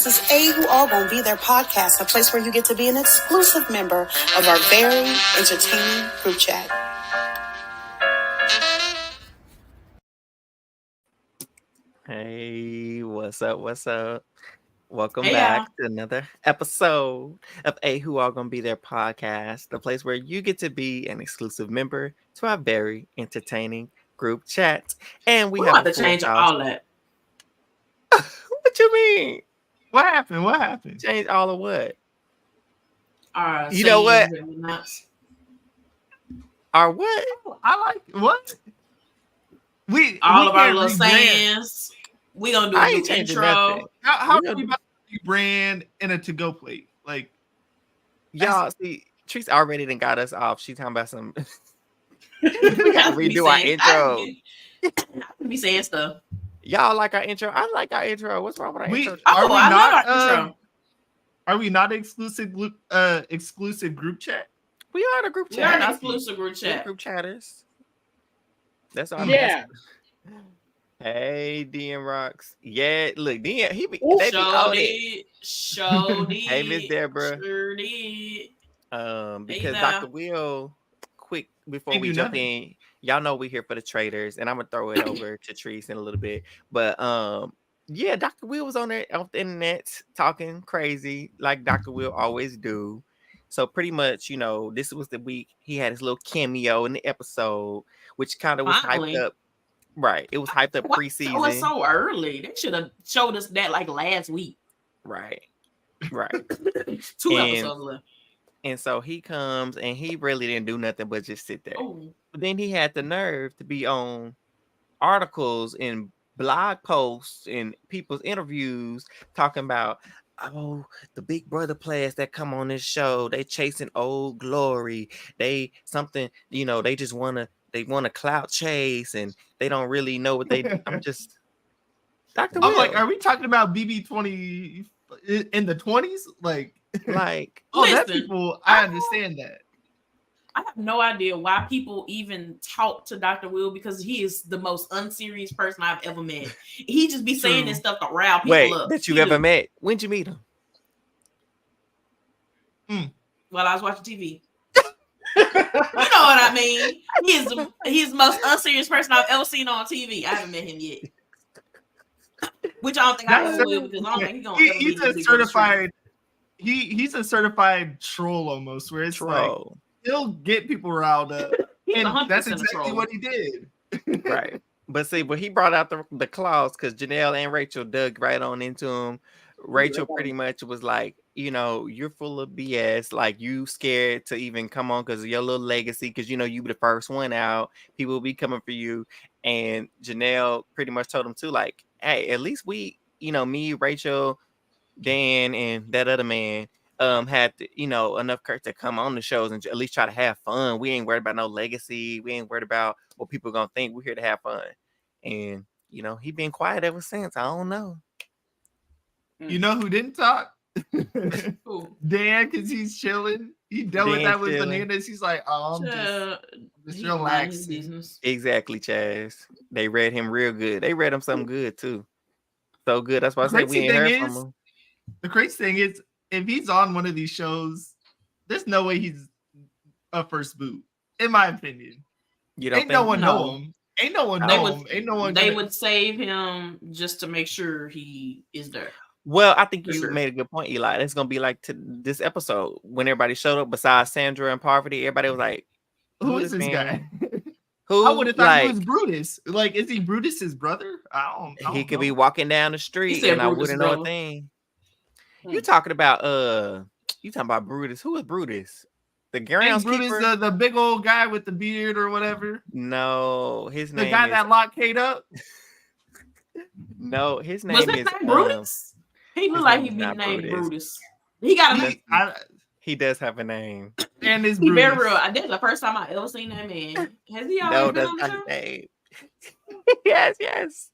This is AWAGBT podcast, a place where you get to be an exclusive member of our very entertaining group chat. Hey, what's up? What's up? Welcome Hey, back y'all. to another episode of Who All Gonna Be There podcast, the place where you get to be an exclusive member to our very entertaining group chat. And we We're have about a to full change house. all that. What you mean? What happened? What happened? Change all of what? You know what? Our what? I like what? All of our can't little rebrand. sayings. We gonna do I a new ain't changing intro. nothing. How We are we gonna- about to rebrand in a to-go plate? Like, Y'all see, Treese already done got us off. She talking about some. We gotta redo our intro. I can be saying stuff. Y'all like our intro? I like our intro. What's wrong with our intro? I love our intro. Are we not exclusive group chat? We are the group We are chat. an exclusive group We're chat. group chatters. That's all. Yeah. Hey, DM Rocks. Yeah, look, DM. He be. Ooh, They be on it. Show did. Hey, Miss Deborah. Sure did. Because now. Dr. Will, quick before Ain't we do jump nothing. in, y'all know we here for the Traitors, and I'm gonna throw it over to Treese in a little bit. But yeah, Dr. Will was on there off the internet talking crazy like Dr. Will always do. So pretty much, you know, this was the week he had his little cameo in the episode, which kind of was Finally. hyped up. Right, it was hyped up Why preseason. it was so early? They should have showed us that like last week. Right. 2 And- episodes left. And so he comes and he really didn't do nothing but just sit there. Oh, But then he had the nerve to be on articles and blog posts and people's interviews talking about, oh, the Big Brother players that come on this show, they chasing old glory. They something, you know, they just want to clout chase and they don't really know what they I'm just Dr. I'm Will. like, are we talking about BB20 in the 20s? Like, that Listen, people, I understand that. I have no idea why people even talk to Dr. Will because he is the most unserious person I've ever met. He just be saying this stuff to rile people Wait, up. that you ever met? When'd you meet him? While I was watching TV. You know what I mean? He's the most unserious person I've ever seen on TV. I haven't met him yet. Which I don't think I ever will because I don't think he's gonna ever He's be a certified. He's a certified troll almost, where it's like he'll get people riled up, He's and 100% that's a exactly troll. what he did. Right. But see, but he brought out the clause because Janelle and Rachel dug right on into him. Rachel pretty much was like, you know, you're full of BS. Like, you scared to even come on because of your little legacy, because, you know, you be the first one out. People will be coming for you. And Janelle pretty much told him, too, like, hey, at least we, you know, me, Rachel, Dan, and that other man had, you know, enough courage to come on the shows and at least try to have fun. We ain't worried about no legacy. We ain't worried about what people gonna think. We're here to have fun. And, you know, he been quiet ever since. I don't know. You know who didn't talk? Ooh. Dan, because he's chilling. He dealt with Dan that with chilling. Bananas. He's like, oh, I'm just He mind his relaxing. business. Exactly, Chaz. They read him real good. They read him something good too. So good. That's why I The said we crazy ain't heard thing from is- him. The crazy thing is, if he's on one of these shows, there's no way he's a first boot, in my opinion. You don't Ain't no think? one No. know him. Ain't no one They know would- him. Ain't no one. They would save him just to make sure he is there. Well, I think For you sure. made a good point, Eli. It's gonna be like to this episode when everybody showed up besides Sandra and Parvati. Everybody was like, Who is this guy? Who? I would have thought like, he was Brutus. Like, is he Brutus's brother? I don't he could know. be walking down the street said and I Brutus, wouldn't know a bro. thing. Hmm. You talking about Brutus? Who is Brutus? The Ain't groundskeeper? Brutus the big old guy with the beard or whatever? No, his The name guy is that locked Kate up? no. His name Was his is name Brutus? He looked like name he'd is be not named Brutus. Brutus. He got a He does have a name. And his He very Brutus. real. That's the first time I ever seen that man. Has he No, always been that's on the not show? his name. yes.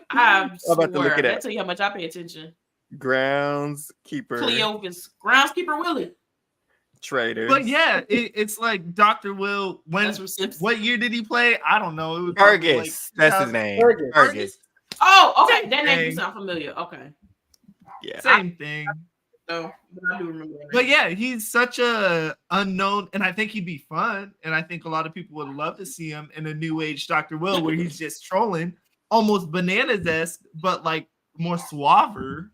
I about to look swear. it That up. tell you how much I pay attention. Groundskeeper Cleopas, groundskeeper Willie. Traitors. But yeah, it's like Dr. Will. That's from Simpsons. What year did he play? I don't know. It was probably Fergus. That's his name. Fergus. Fergus. Oh, okay. That name Dang. do sound familiar. Okay. Yeah. Same thing. So, but I do remember that. But yeah, he's such a unknown, and I think he'd be fun. And I think a lot of people would love to see him in a new age Dr. Will, where he's just trolling, almost bananas-esque, but like more suave.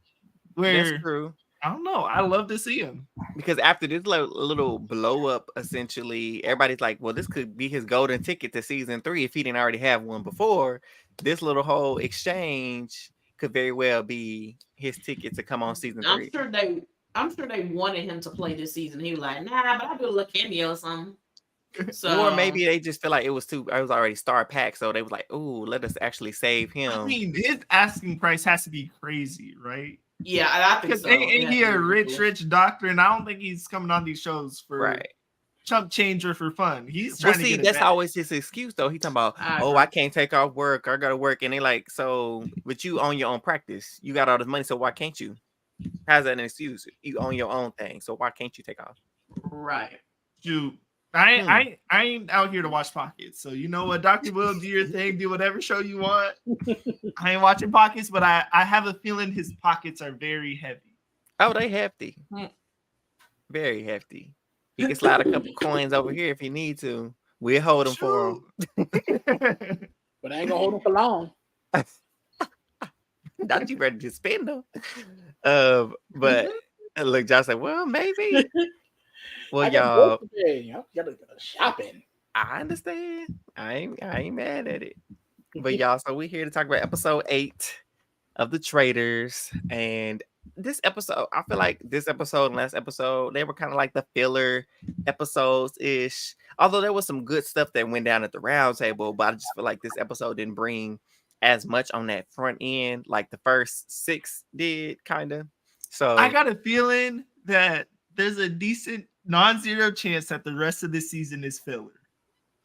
Where That's true. I don't know. I love to see him. Because after this little blow up, essentially, everybody's like, well, this could be his golden ticket to season 3 if he didn't already have one before. This little whole exchange could very well be his ticket to come on season 3. I'm sure they wanted him to play this season. He was like, nah, but I'll do a little cameo or something. So, or maybe they just feel like it was already star packed, so they was like, "Ooh, let us actually save him." I mean, his asking price has to be crazy, right? Yeah, I think Because so. ain't he a rich doctor, and I don't think he's coming on these shows for chump change or for fun. He's trying to get that's always his excuse, though. He talking about, I can't take off work. I gotta work, and they like, so, but you own your own practice. You got all this money, so why can't you? How's that an excuse? You own your own thing, so why can't you take off? Right. Shoot. I ain't out here to watch Pockets. So you know what, Dr. Will, do your thing, do whatever show you want. I ain't watching Pockets, but I have a feeling his pockets are very heavy. Oh, they hefty. Very hefty. He can slide a couple coins over here if he need to. We'll hold him for him. But I ain't gonna hold him for long. Not you ready to spend them. But look, Josh said, well, maybe. Well, y'all, gotta go shopping. I understand. I ain't mad at it. But y'all, so we're here to talk about episode 8 of the Traitors. And this episode, I feel like this episode and last episode, they were kind of like the filler episodes-ish. Although there was some good stuff that went down at the round table, but I just feel like this episode didn't bring as much on that front end like the first 6 did, kind of. So I got a feeling that there's a decent non-zero chance that the rest of this season is filler.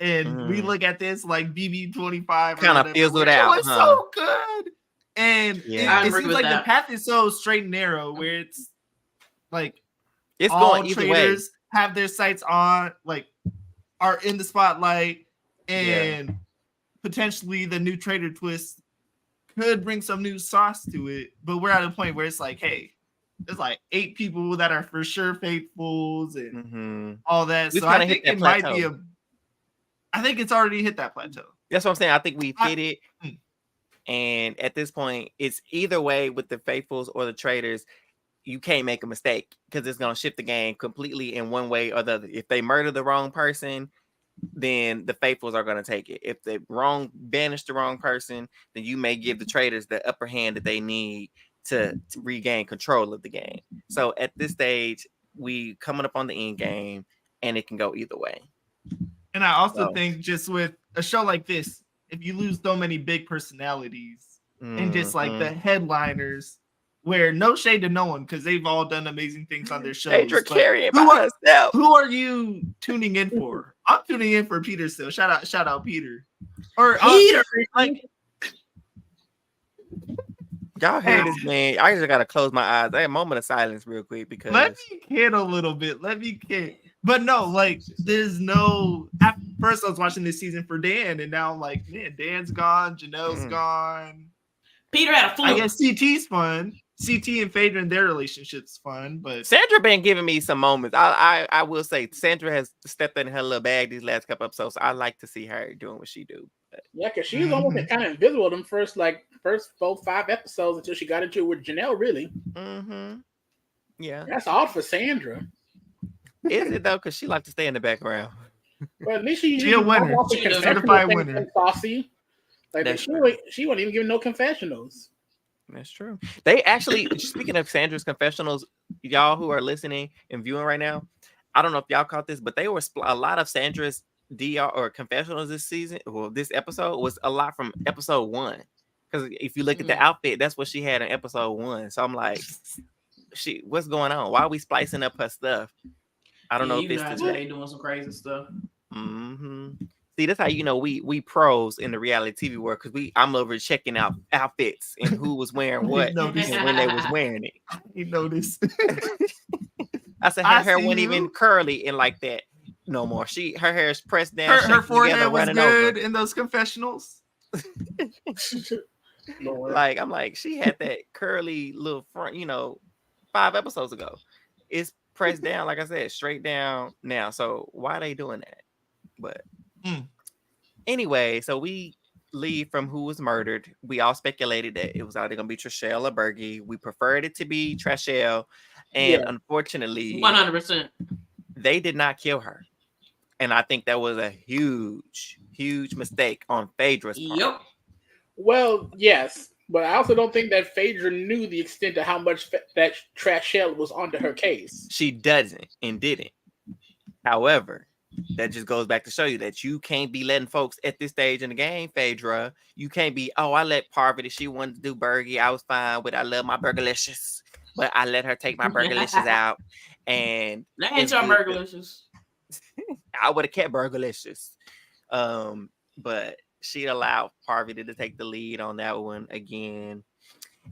And we look at this like BB25 kind of fizzled out. It was so good. And it seems like that. the path is so straight and narrow where it's like it's all going either traitors way. have their sights on, like, are in the spotlight, and potentially the new traitor twist could bring some new sauce to it. But we're at a point where it's like, hey, there's like 8 people that are for sure faithfuls and all that. So I think it might be I think it's already hit that plateau. That's what I'm saying. I think we've hit it. And at this point, it's either way with the faithfuls or the traitors. You can't make a mistake because it's going to shift the game completely in one way or the other. If they murder the wrong person, then the faithfuls are going to take it. If they banish the wrong person, then you may give the traitors the upper hand that they need to regain control of the game. So at this stage, we coming up on the end game, and it can go either way. And I also think just with a show like this, if you lose so many big personalities and just like the headliners, where no shade to no one because they've all done amazing things on their shows. Who are you tuning in for? I'm tuning in for Peter still. Shout out Peter. Or Peter, y'all hear this, man? I just gotta close my eyes. I had a moment of silence real quick because let me kid a little bit. But no, like there's no. At first, I was watching this season for Dan, and now I'm like, man, Dan's gone, Janelle's gone. Peter had a flu. I guess CT's fun. CT and Phaedra and their relationship's fun, but Sandra been giving me some moments. I will say Sandra has stepped in her little bag these last couple episodes. So I like to see her doing what she do. But. Yeah, because she was almost kind of invisible them first 4-5 episodes until she got into it with Janelle. Really, yeah, that's odd for Sandra. Is it though? Because she likes to stay in the background. But at least she's a winner. She's a certified winner. Saucy. Like she wasn't even giving no confessionals. That's true. They actually, speaking of Sandra's confessionals, y'all who are listening and viewing right now, I don't know if y'all caught this, but they were a lot of Sandra's DR or confessionals this season. Well, this episode was a lot from episode 1. Because if you look at the outfit, that's what she had in episode 1. So I'm like, what's going on? Why are we splicing up her stuff? I don't know if this is doing some crazy stuff. See, that's how you know we pros in the reality TV world because I'm over checking out outfits and who was wearing what and when they was wearing it. You noticed. I said her hair wasn't even curly and like that no more. Her hair is pressed down. Her forehead was good in those confessionals. Lord. Like, I'm like, she had that curly little front, 5 episodes ago. It's pressed down, like I said, straight down now. So why are they doing that? But anyway, so we leave from who was murdered. We all speculated that it was either gonna be Trishelle or Byyyeee. We preferred it to be Trishelle, and unfortunately, 100%. they did not kill her. And I think that was a huge, huge mistake on Phaedra's part. Yep. Well, yes, but I also don't think that Phaedra knew the extent of how much that Trishelle was onto her case. She doesn't and didn't. However, that just goes back to show you that you can't be letting folks at this stage in the game, Phaedra. You can't be, I let Parvati, she wanted to do Byyyeee. I was fine with I love my burgerlicious, but I let her take my burgerlicious out. And that ain't your burgerlicious. I would have kept burgerlicious. But she allowed Parvati to take the lead on that one again.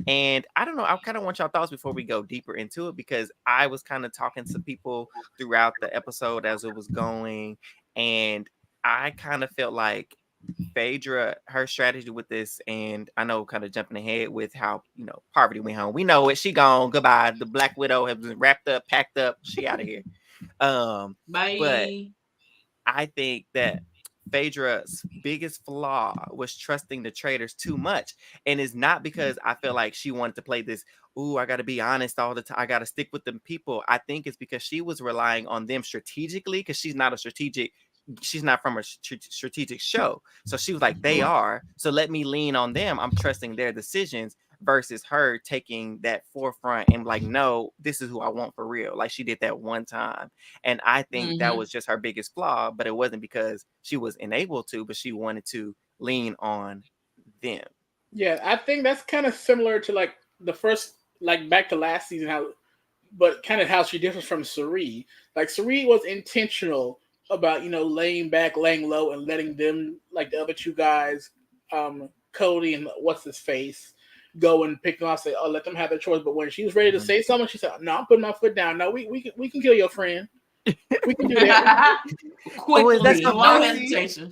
And I don't know, I kind of want y'all thoughts before we go deeper into it, because I was kind of talking to people throughout the episode as it was going, and I kind of felt like Phaedra, her strategy with this, and I know kind of jumping ahead with how, Parvati went home. We know it. She gone. Goodbye. The Black Widow has been wrapped up, packed up. She out of here. Bye. But I think that Phaedra's biggest flaw was trusting the traitors too much. And it's not because I feel like she wanted to play this, I got to be honest all the time, I got to stick with them people. I think it's because she was relying on them strategically, because she's not from a strategic show. So she was like, they are. So let me lean on them. I'm trusting their decisions, versus her taking that forefront and like, no, this is who I want for real. Like she did that one time. And I think that was just her biggest flaw, but it wasn't because she was unable to, but she wanted to lean on them. Yeah, I think that's kind of similar to like the first, like back to last season, but kind of how she differs from Cirie. Like Cirie was intentional about, laying back, laying low, and letting them, like the other two guys, Cody and what's his face, go and pick them up, say, let them have their choice. But when she was ready to say something, she said, no, I'm putting my foot down. No, we can kill your friend. We can do that. Quickly, that's no hesitation.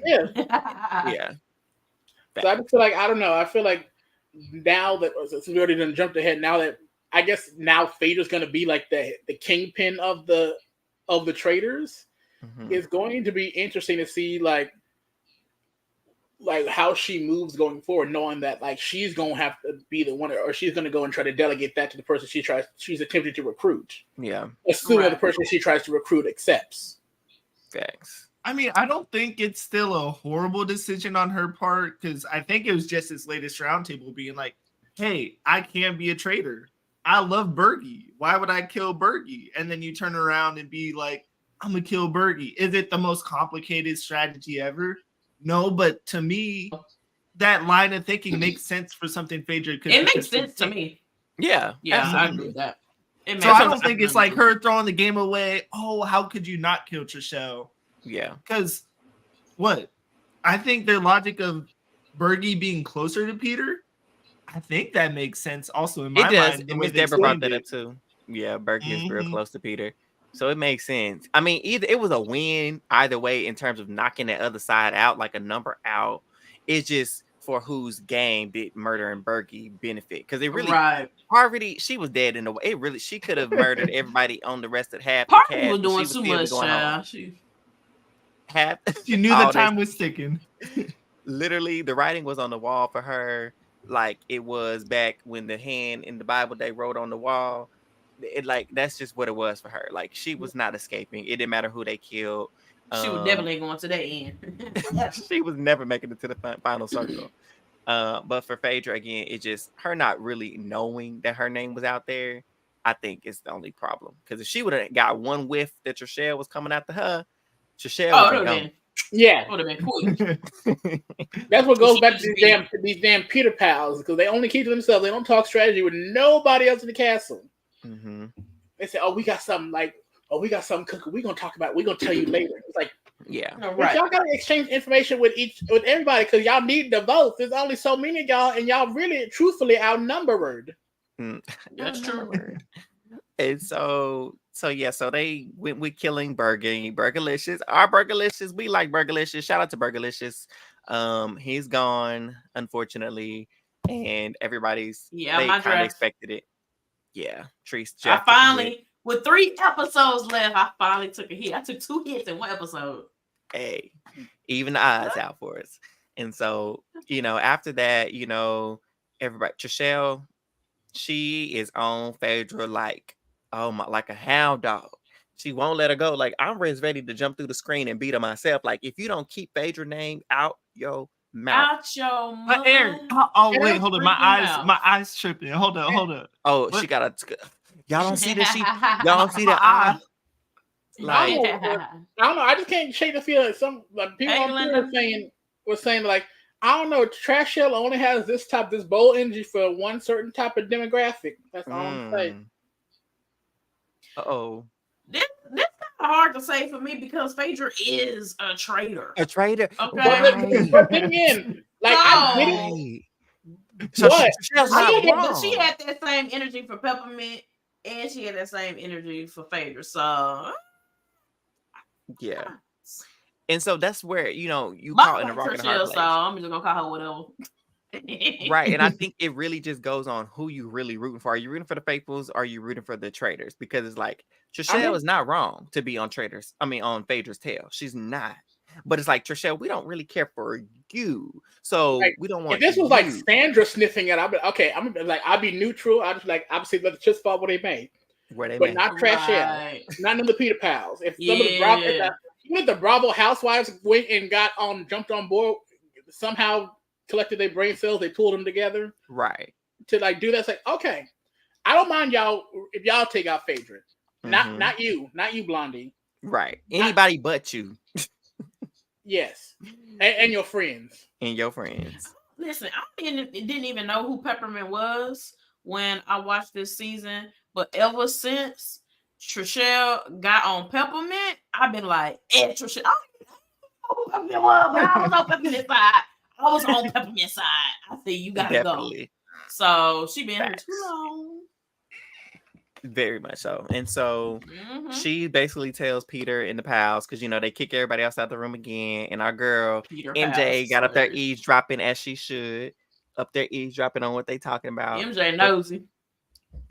Yeah. Yeah. So I just feel like, I don't know. I feel like now that, since we already done jumped ahead, now that, I guess now Phaedra's going to be like the kingpin of the traitors. It's going to be interesting to see like how she moves going forward, knowing that like she's gonna have to be the one, or she's gonna go and try to delegate that to the person she's attempting to recruit. Yeah. Assuming the person she tries to recruit accepts. Thanks. I mean, I don't think it's still a horrible decision on her part, because I think it was just this latest roundtable being like, hey, I can be a traitor. I love Byyyeee. Why would I kill Byyyeee? And then you turn around and be like, I'm gonna kill Byyyeee. Is it the most complicated strategy ever? No, but to me, that line of thinking makes sense for something Phaedra could. It makes sense to me. Yeah, I agree with that. So I don't think it's like her throwing the game away. Oh, how could you not kill Trishelle? Yeah, because what? I think their logic of Byyyeee being closer to Peter, I think that makes sense. Also, in my mind, and Miss Deborah brought that up too. Yeah, Byyyeee is real close to Peter. So it makes sense. I mean, either it was a win either way in terms of knocking the other side out, like a number out. It's just for whose game did murder and Byyyeee benefit? Because it really, Parvati, she was dead in a way. It really, she could have murdered everybody on the rest of half. Parvati was doing too much, child. She knew the time was ticking. Literally, the writing was on the wall for her, like it was back when the hand in the Bible they wrote on the wall. It like that's just what it was for her. Like she was not escaping. It didn't matter who they killed. She was definitely going to the end. She was never making it to the final circle. But for Phaedra again, it's just her not really knowing that her name was out there. I think is the only problem. Because if she would have got one whiff that Trishelle was coming after her, Trishelle would have been. Yeah, would have been quick. That's what goes back to these damn Peter pals, because they only keep to themselves. They don't talk strategy with nobody else in the castle. They say, "Oh, we got something cooking. We're gonna talk about. We're gonna tell you later." It's like, yeah, right. Y'all gotta exchange information with everybody because y'all need the votes. There's only so many of y'all, and y'all really, truthfully, outnumbered. That's true. And so they went with killing Byyyeee, Burgerlicious. Our Burgerlicious, we like Burgerlicious. Shout out to Burgerlicious. He's gone, unfortunately, and everybody's they my kind of draft. expected it. Yeah, Treese. I finally, with 3 episodes left, I finally took a hit. I took 2 hits in 1 episode. Hey, even the odds out for us. And so, after that, everybody, Trishelle, she is on Phaedra like a hound dog. She won't let her go. Like, I'm ready to jump through the screen and beat her myself. Like, if you don't keep Phaedra name out your mouth. Out your But mouth. Aaron, wait, hold on. My eyes tripping. Hold up. Oh, What? she got a. Y'all don't see that y'all don't see that eye. Like, I don't know. I just can't shake the feeling. Some people on Twitter were saying like, I don't know. Trashelle only has this bold energy for one certain type of demographic. That's all I'm saying. Uh-oh. This kind of hard to say for me because Phaedra is a traitor. A traitor. Okay. Right. But then again, like I get it. So What? She had that same energy for Peppermint, and she had that same energy for Phaedra. So yeah. And so that's where you my caught in a rock and a hard place. So I'm just gonna call her whatever. Right, and I think it really just goes on who you really rooting for. Are you rooting for the Faithfuls? Or are you rooting for the Traitors? Because it's like Trishelle is not wrong to be on Traitors. I mean, on Phaedra's tail. She's not. But it's like, Trishelle, we don't really care for you, so we don't want. If this was like Sandra sniffing it, I'd be okay. I'd be neutral. I'd just like obviously let the chips fall where they may. But not Trashelle, not in the Peter Pals. If some of the Bravo, even if the Bravo housewives went and jumped on board, somehow collected their brain cells, they pulled them together, right? To like do that. It's like, okay, I don't mind y'all if y'all take out Phaedra, not you, Blondie, right? Anybody but you. Yes, and your friends. Listen, I didn't even know who Peppermint was when I watched this season, but ever since Trishelle got on Peppermint, I've been like, Trishelle. I don't know who Peppermint was, but I was on Peppermint side. I was on Peppermint side. I said, you gotta go. So she been here too long. Very much so. And so she basically tells Peter in the pals, because they kick everybody else out the room again. And our girl Peter MJ got up there eavesdropping as she should. Up there eavesdropping on what they talking about. MJ nosy.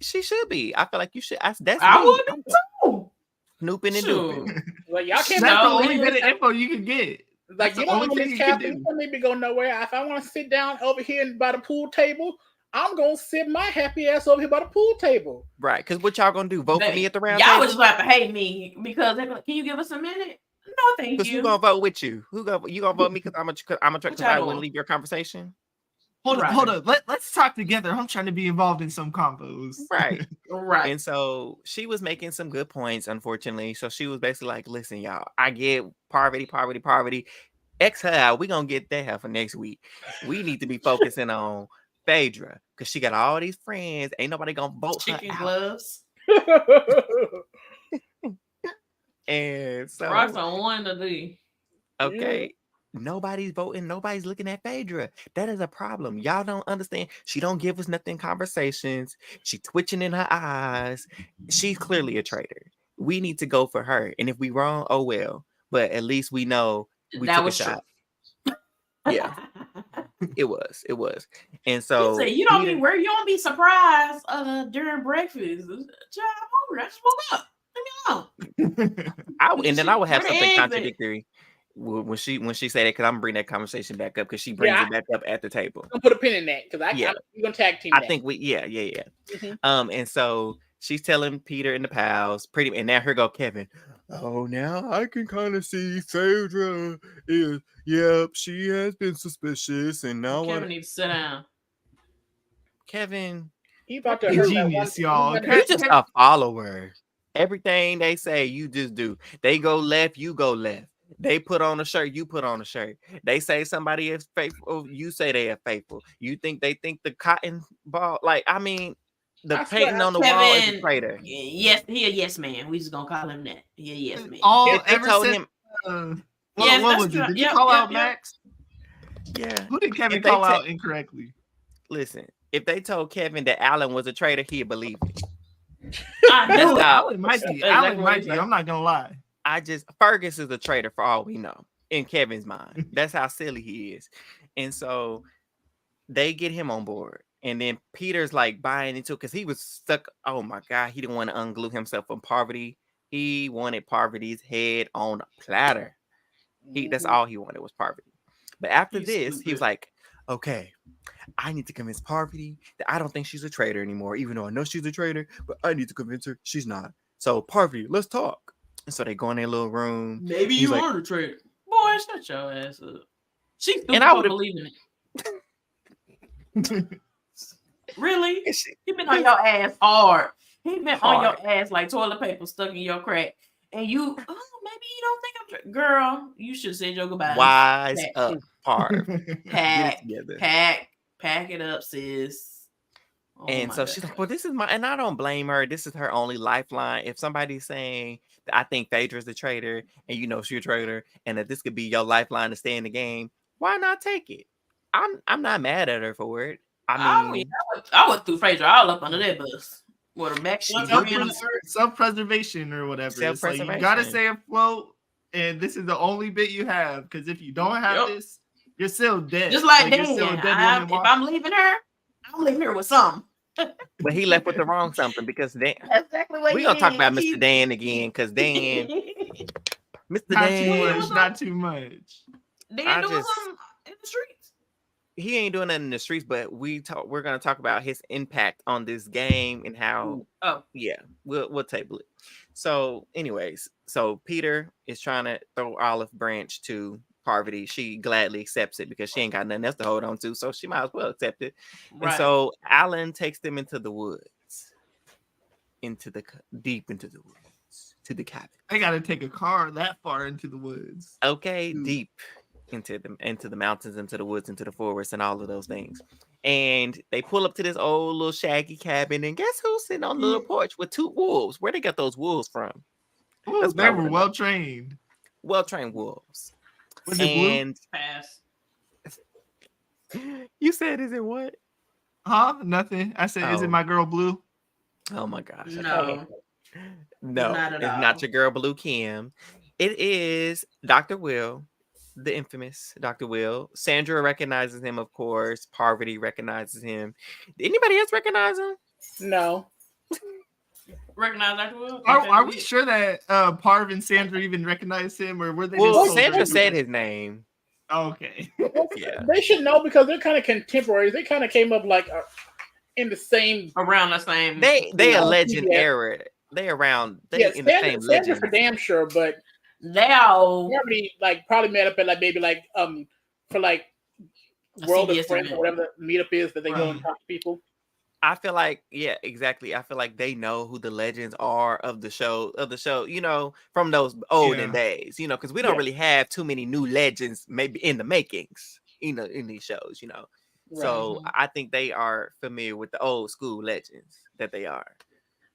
She should be. I feel like you should. I would be too. Snooping and dooping. Like y'all can't. That's the only bit of info you can get. Like you don't want this captain for me to go nowhere. If I want to sit down over here by the pool table, I'm gonna sit my happy ass over here by the pool table. Right, because what y'all gonna do? Vote for me at the round table? Y'all would just have to hate me because they're like, can you give us a minute? No, thank you. Who gonna vote with you? You gonna vote me because I'm a try to leave your conversation? Hold up. Let's talk together. I'm trying to be involved in some combos. Right. Right. And so she was making some good points, unfortunately. So she was basically like, listen, y'all, I get poverty. X her out. We're gonna get that for next week. We need to be focusing on Phaedra because she got all these friends. Ain't nobody gonna vote Chicken her gloves. And so Rocks on one to do. Okay. Nobody's voting. Nobody's looking at Phaedra. That is a problem. Y'all don't understand. She don't give us nothing conversations. She twitching in her eyes. She's clearly a traitor. We need to go for her. And if we wrong, oh well. But at least we know we took a shot. Yeah. It was. And so you don't be where you don't be surprised during breakfast. Child, I'm hungry. I just woke up. Leave me alone. And then I would have something contradictory when she said it, because I'm gonna bring that conversation back up because she brings it back up at the table. I'm gonna put a pin in that because we're gonna tag team. I think and so she's telling Peter and the pals and now here go Kevin. Oh, now I can kind of see Phaedra is she has been suspicious, and now Kevin needs to sit down. Kevin, he about to genius, y'all. You're just a follower. Everything they say, you just do. They go left, you go left. They put on a shirt, you put on a shirt. They say somebody is faithful, you say they are faithful. You think they think the cotton ball, the painting on the wall is a traitor. Yes, he a yes man. We just gonna call him that. He a yes man. What was it? Did you call out Max? Yeah. Who did Kevin call out incorrectly? Listen, if they told Kevin that Alan was a traitor, he'd believe it. Alan might be. I'm not gonna lie. Fergus is a traitor for all we know. in Kevin's mind. That's how silly he is. And so they get him on board. And then Peter's like buying into it because he was stuck. Oh my God. He didn't want to unglue himself from Parvati. He wanted Parvati's head on a platter. That's all he wanted was Parvati. But after this, he was like, okay, I need to convince Parvati that I don't think she's a traitor anymore, even though I know she's a traitor, but I need to convince her she's not. So Parvati, let's talk. And so they go in their little room. Maybe you are a traitor. Boy, shut your ass up. She's stupid for believing it. Really? He been on your ass hard. He been on your ass like toilet paper stuck in your crack. And you, maybe you don't think I'm girl. You should say your goodbyes. Wise up, Parv. Pack it up, sis. Oh and so she's like, well, this is my, and I don't blame her. This is her only lifeline. If somebody's saying that I think Phaedra's the traitor, and you know she's a traitor, and that this could be your lifeline to stay in the game, why not take it? I'm not mad at her for it. I mean, I would threw Phaedra all up under that bus. What a back self-preservation or whatever. Self-preservation. So you gotta stay afloat, and this is the only bit you have. Because if you don't have this, you're still dead. Just like Dan. If I'm leaving her, I'm leaving her with something. But he left with the wrong something because Dan. That's exactly what we're gonna talk about Mr. Dan again because Dan, Mr. Dan, not too much. Dan doing something in the streets. He ain't doing that in the streets, but we're gonna talk about his impact on this game and how. We'll table it. So, anyways, so Peter is trying to throw olive branch to Parvati. She gladly accepts it because she ain't got nothing else to hold on to, so she might as well accept it. Right. And so Alan takes them into the woods, deep into the woods, to the cabin. I gotta take a car that far into the woods. Okay, deep. Into the mountains, into the woods, into the forest, and all of those things. And they pull up to this old little shaggy cabin, and guess who's sitting on the little porch with 2 wolves? Where they got those wolves from? They were well trained wolves. Was it blue? Pass. You said, is it what? Huh? Nothing. I said, is it my girl Blue? Oh my gosh. No, it's not your girl Blue Kim. It is Dr. Will. The infamous Dr. Will. Sandra recognizes him, of course. Parvati recognizes him. Did anybody else recognize him? No. Recognize Dr. Will? Are we sure that Parv and Sandra even recognized him, or were they? Well, Sandra said his name. Okay. Yeah. They should know because they're kind of contemporaries. They kind of came up like in the same around the same. They a legend era. They around. They in the same legend. Sandra for damn sure, but. They all probably met up at for World of Friends or whatever the meetup is that they go and talk to people. I feel like, exactly. I feel like they know who the legends are of the show, you know, from those olden days, you know, because we don't really have too many new legends maybe in the makings, you know, in these shows, you know. Right. So I think they are familiar with the old school legends that they are.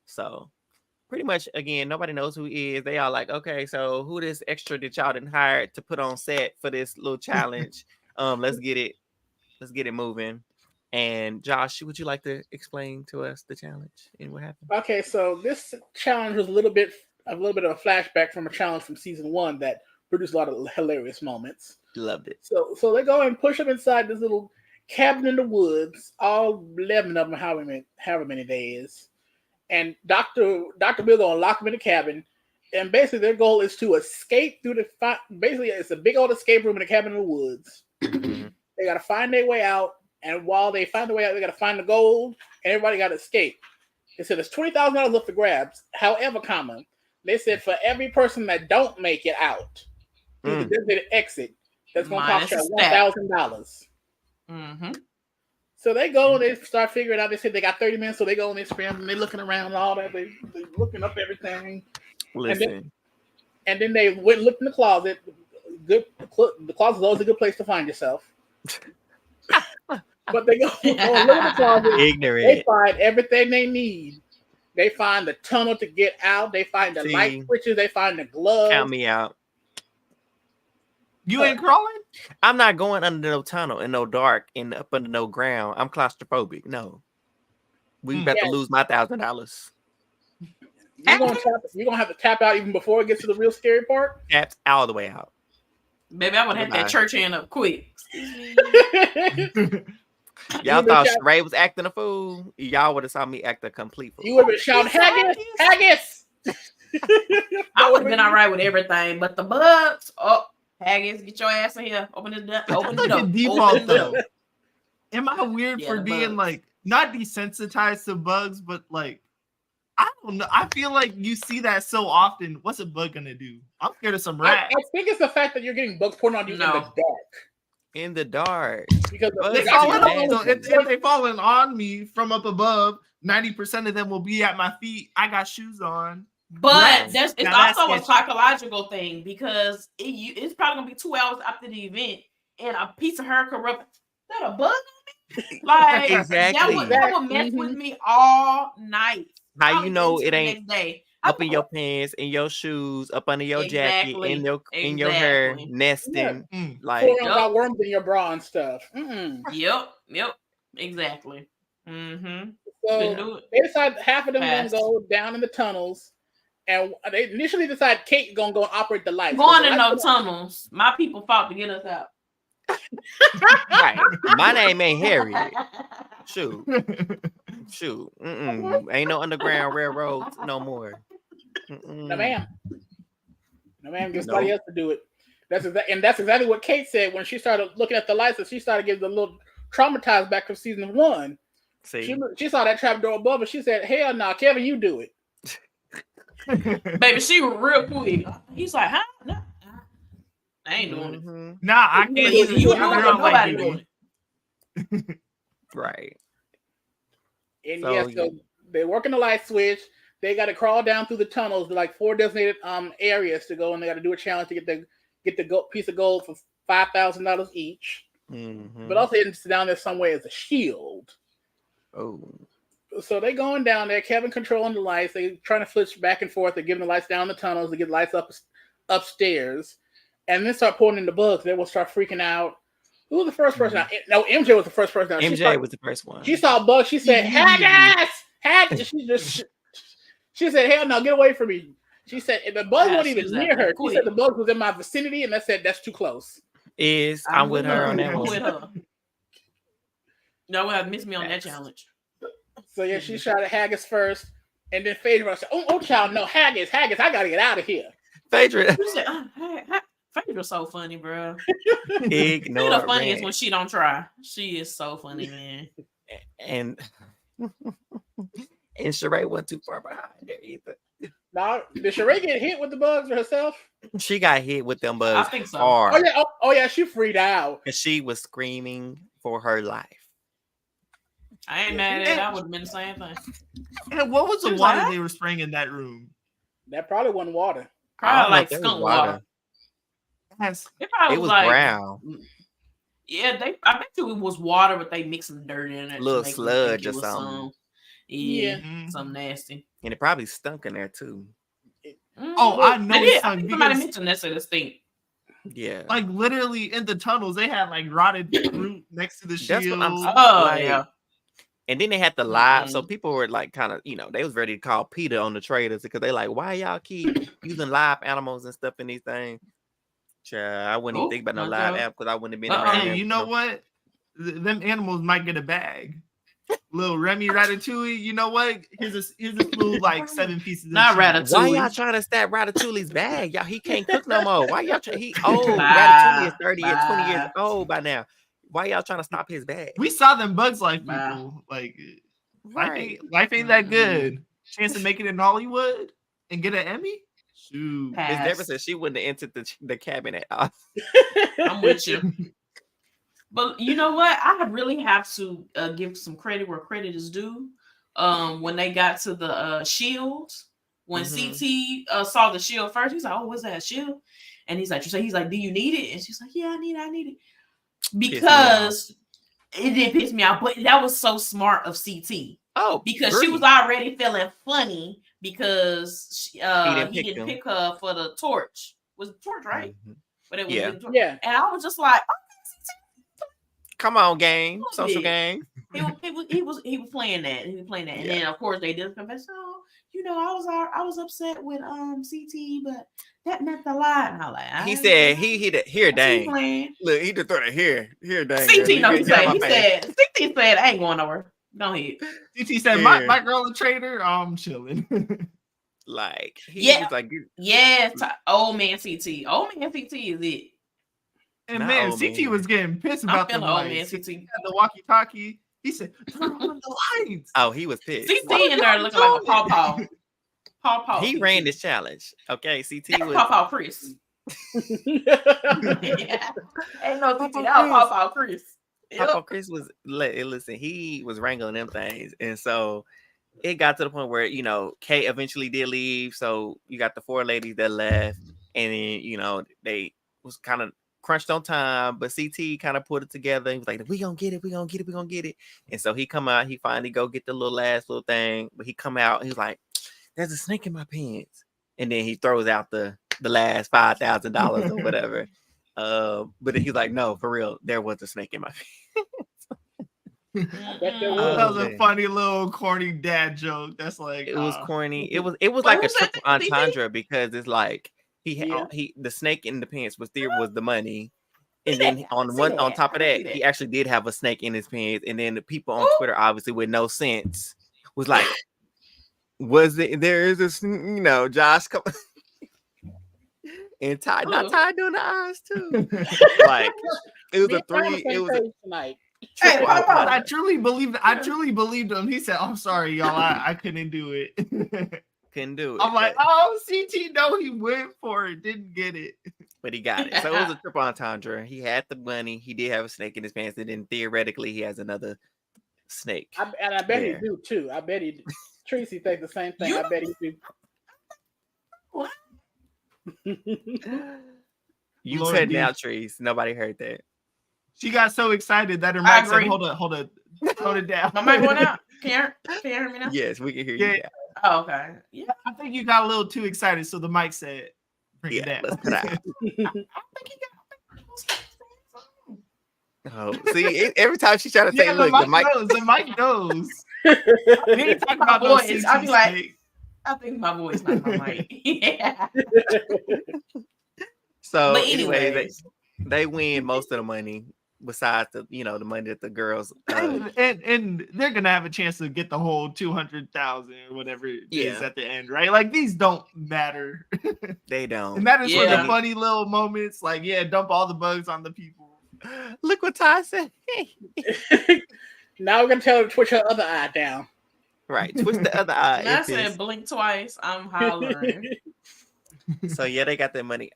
So pretty much, again, nobody knows who he is. They are like, okay, so who this extra that y'all didn't hire to put on set for this little challenge? Let's get it moving. And Josh, would you like to explain to us the challenge and what happened? Okay, so this challenge was a little bit of a flashback from a challenge from season 1 that produced a lot of hilarious moments. Loved it. So they go and push them inside this little cabin in the woods, all 11 of them, however many days. And Dr. Bill gonna lock them in the cabin, and basically their goal is to escape through basically it's a big old escape room in the cabin in the woods. They gotta find their way out, and while they find their way out, they gotta find the gold, and everybody gotta escape. They said there's $20,000 up for grabs. However, they said for every person that don't make it out, the designated exit, that's gonna cost you $1,000. Mm-hmm. So they go and they start figuring out. They said they got 30 minutes, so they go and they scramble and they're looking around and all that. They're looking up everything. Listen. And then they went and looked in the closet. The closet is always a good place to find yourself. But they go and look in the closet. Ignorant. They find everything they need. They find the tunnel to get out. They find the light switches. They find the gloves. Count me out. You ain't crawling? I'm not going under no tunnel in no dark and up under no ground. I'm claustrophobic. No. We about to lose my $1,000. You're gonna have to tap out even before it gets to the real scary part? Taps all the way out. Baby, I would have Goodbye. that church hand up quick. Excuse me. Y'all You thought been Sheree was acting a fool. Y'all would have saw me act a complete fool. You would have been shouting, Haggis, Haggis. I would have been all right with everything, but the bugs. Oh, Haggis, get your ass in here. Open the door. Open the Like door. a default Open the door. though. Am I weird Yeah, for the being bugs. like not desensitized to bugs, but like I don't know. I feel like you see that so often. What's a bug gonna do? I'm scared of some I rats. think it's the fact that you're getting bugs pouring on you in the No. dark. In the dark. Because Bugs They are falling nasty. on, if they falling on me from up above, 90% of them will be at my feet. I got shoes on. But No. it's Now that's also a sketchy. psychological thing because it's probably gonna be 2 hours after the event and a piece of her corrupt. Is that a bug on me? Like Exactly. that would mess with me all night. How Probably you know into it the ain't next day. up in your pants, in your shoes, up under your jacket, Exactly. in your hair, Exactly. nesting. Mm. Like Pouring got worms in your bra and stuff. Yep. Exactly. Mm-hmm. Couldn't So do it. they decide half of them Fast. gonna go down in the tunnels, and they initially decide Kate gonna go and operate the lights. Going The in lights no tunnels. My people fought to get us out. right. My name ain't Harriet. Shoot. Ain't no underground railroads no more. No ma'am. No ma'am. Get No. somebody else to do it. That's exactly what Kate said when she started looking at the lights, and she started getting a little traumatized back from season 1. See, She saw that trap door above her. She said, "Hell no, Kevin, you do it." Baby, she was real quick. He's like, huh? No. I ain't doing it. Mhm. Nah, I Yeah, can't. you do do it. it, You're but on light nobody duty. doing it. Right. And So, yes, so they're working the light switch. They got to crawl down through the tunnels to like 4 designated areas to go, and they got to do a challenge to get the piece of gold for $5,000 each. Mhm. But also it's down there somewhere as a shield. Oh. So they going down there. Kevin controlling the lights. They trying to switch back and forth. They're giving the lights down the tunnels to get lights upstairs, and then start pulling in the bugs. They will start freaking out. Who was the first person out? No, MJ was the first person out. MJ was the first one. She saw a bug. She said, Haggis! She said, hell no, get away from me. She said, the bug wasn't even near her. She said the bug was in my vicinity, and I said, that's too close. I'm with her on that I'm one. with her. No one have missed me on that challenge. So yeah, she shot at Haggis first, and then Phaedra said, oh child, no, Haggis, I gotta get out of here. Phaedra. You said, Phaedra's so funny, bro. She's the funniest when she don't try. She is so funny, man. And Sheree wasn't too far behind there either. Now, did Sheree get hit with the bugs herself? She got hit with them bugs I think so. hard. Oh yeah, she freaked out. And she was screaming for her life. I ain't mad at it. I would have been the same thing. And what was the She was water like, they were spraying in that room? That probably wasn't water. Probably like There was skunk water. Yes. It probably It was like brown. Yeah, I bet you it was water, but they mixed some dirt in it. to Little make me sludge think it or was something. Yeah, Mhm. something nasty. And it probably stunk in there too. Oh, I know They it did. I stunk think somebody because, mentioned that, so this thing. Yeah. like, literally in the tunnels, they had like rotted fruit next to the That's shield. what I'm saying. Oh Like, yeah. And then they had the live, so Mhm. people were like, kind of, they was ready to call Peter on the Traitors because they like, why y'all keep using live animals and stuff in these things? Child, I wouldn't even think about no live animals because I wouldn't have been around. Hey, them. you know what? Them animals might get a bag. Little Remy Ratatouille, you know what? Here's a smooth like 7 pieces. Not of cheese. Ratatouille. Why y'all trying to stab Ratatouille's bag? Y'all, he can't cook no more. Why y'all? He old. Bye. Ratatouille is 30 and 20 years Bye. old by now. Why y'all trying to stop his bag? We saw them Bugs Life Wow. people. Like, Right. life ain't that good. Chance to make it in Hollywood and get an Emmy? Shoot. Miss Pass. Deborah said she wouldn't have entered the cabin at all. I'm with you. But you know what? I really have to give some credit where credit is due. When they got to the shield, when CT saw the shield first, he's like, "Oh, what's that shield?" And he's like, he's like, "Do you need it?" And she's like, "Yeah, I need it." Because it did piss me off, but that was so smart of CT. Oh, because she was already feeling funny because he didn't pick her for the torch. Was the torch right? Mm-hmm. But it was yeah. And I was just like, come on, game, social game. He was playing that. He was playing that, and then of course they did confess. Oh, you I was upset with CT, but that meant a lot. And I'm like, He said he hit it here, dang. Playing. Look, he just threw it here, dang. CT, no, he said, CT said, I ain't going nowhere. Go ahead. CT said, my girl a traitor. I'm chilling. Like he was like, old man CT. Old man CT is it. And man, CT was getting pissed about the old man CT. The walkie-talkie. He said, turn on the lights. Oh, he was pissed. CT in there looking like a pawpaw. Pawpaw. He ran this challenge. Okay, CT was pawpaw Chris. Ain't no CT. That was pawpaw Chris. Pawpaw Chris was listen. He was wrangling them things, and so it got to the point where Kate eventually did leave. So you got the 4 ladies that left, and then they was kind of crunched on time, but CT kind of put it together. He was like, we gonna get it. And so he come out, he finally go get the last little thing, but he come out and he's like, there's a snake in my pants. And then he throws out the last $5,000 or whatever. But then he's like, no, for real, there was a snake in my pants. That was a funny little corny dad joke. That's like it was corny. It was like a triple entendre because it's like the snake in the pants was the money, and then on top of that, he actually did have a snake in his pants, and then the people on Twitter, obviously with no sense, was like, "Was it? There is a Josh come." And Ty doing the eyes too. Like it was a 3. It was tonight. I truly believed him. He said, "I'm sorry, y'all. I couldn't do it." Couldn't do it. I'm like, oh, CT, no, he went for it, didn't get it, but he got it. So it was a triple entendre. He had the money. He did have a snake in his pants, and then theoretically, he has another snake. And I bet he do too. I bet he. Tracy thinks the same thing. I bet he do. What? You said now, Trees. Nobody heard that. She got so excited that her mic said, hold it tone it down. My mic going out. Can you hear me now? Yes, we can hear you. Yeah. Oh, okay. Yeah. I think you got a little too excited, so the mic said, bring it down. Let's put out. Oh, see, every time she try to say, look, the mic knows. We ain't talking about voice. I'll be like, I think my voice, not my mic. Yeah. So anyway, they win most of the money. Besides the the money that the girls and they're gonna have a chance to get the whole 200,000 or whatever it is at the end, right? Like these don't matter. They don't. It matters for the funny little moments, like dump all the bugs on the people. Look what Ty said. Now we're gonna tell her to twitch her other eye down. Right, twist the other eye. I said blink twice. I'm hollering. So they got their money.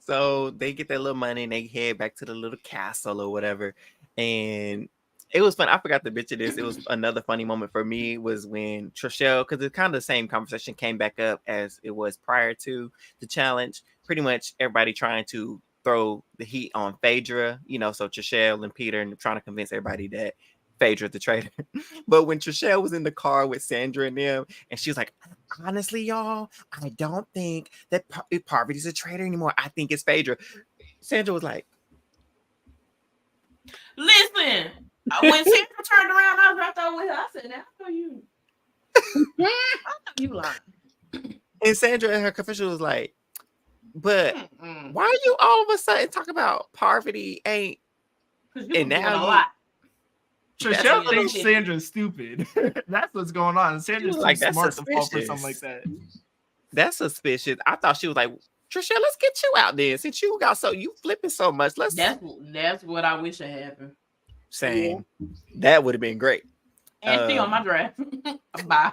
So they get their little money and they head back to the little castle or whatever. And it was fun. I forgot to mention this. It was another funny moment for me was when Trishelle, because it's kind of the same conversation came back up as it was prior to the challenge. Pretty much everybody trying to throw the heat on Phaedra, so Trishelle and Peter and trying to convince everybody that Phaedra's the traitor. But when Trishelle was in the car with Sandra and them, and she was like, honestly, y'all, I don't think that Parvati's a traitor anymore. I think it's Phaedra. Sandra was like, listen, when Sandra turned around, I was right there with her. I said, now I know you. I know you lying. And Sandra in her confession was like, but why you all of a sudden talk about Parvati ain't? And now Trishelle thinks Sandra's stupid. That's what's going on. Sandra's like smart to fall for something like that. That's suspicious. I thought she was like, Trishelle, let's get you out there. Since you flipping so much. That's what I wish had happened. Same. Yeah. That would have been great. And she on my draft. Bye.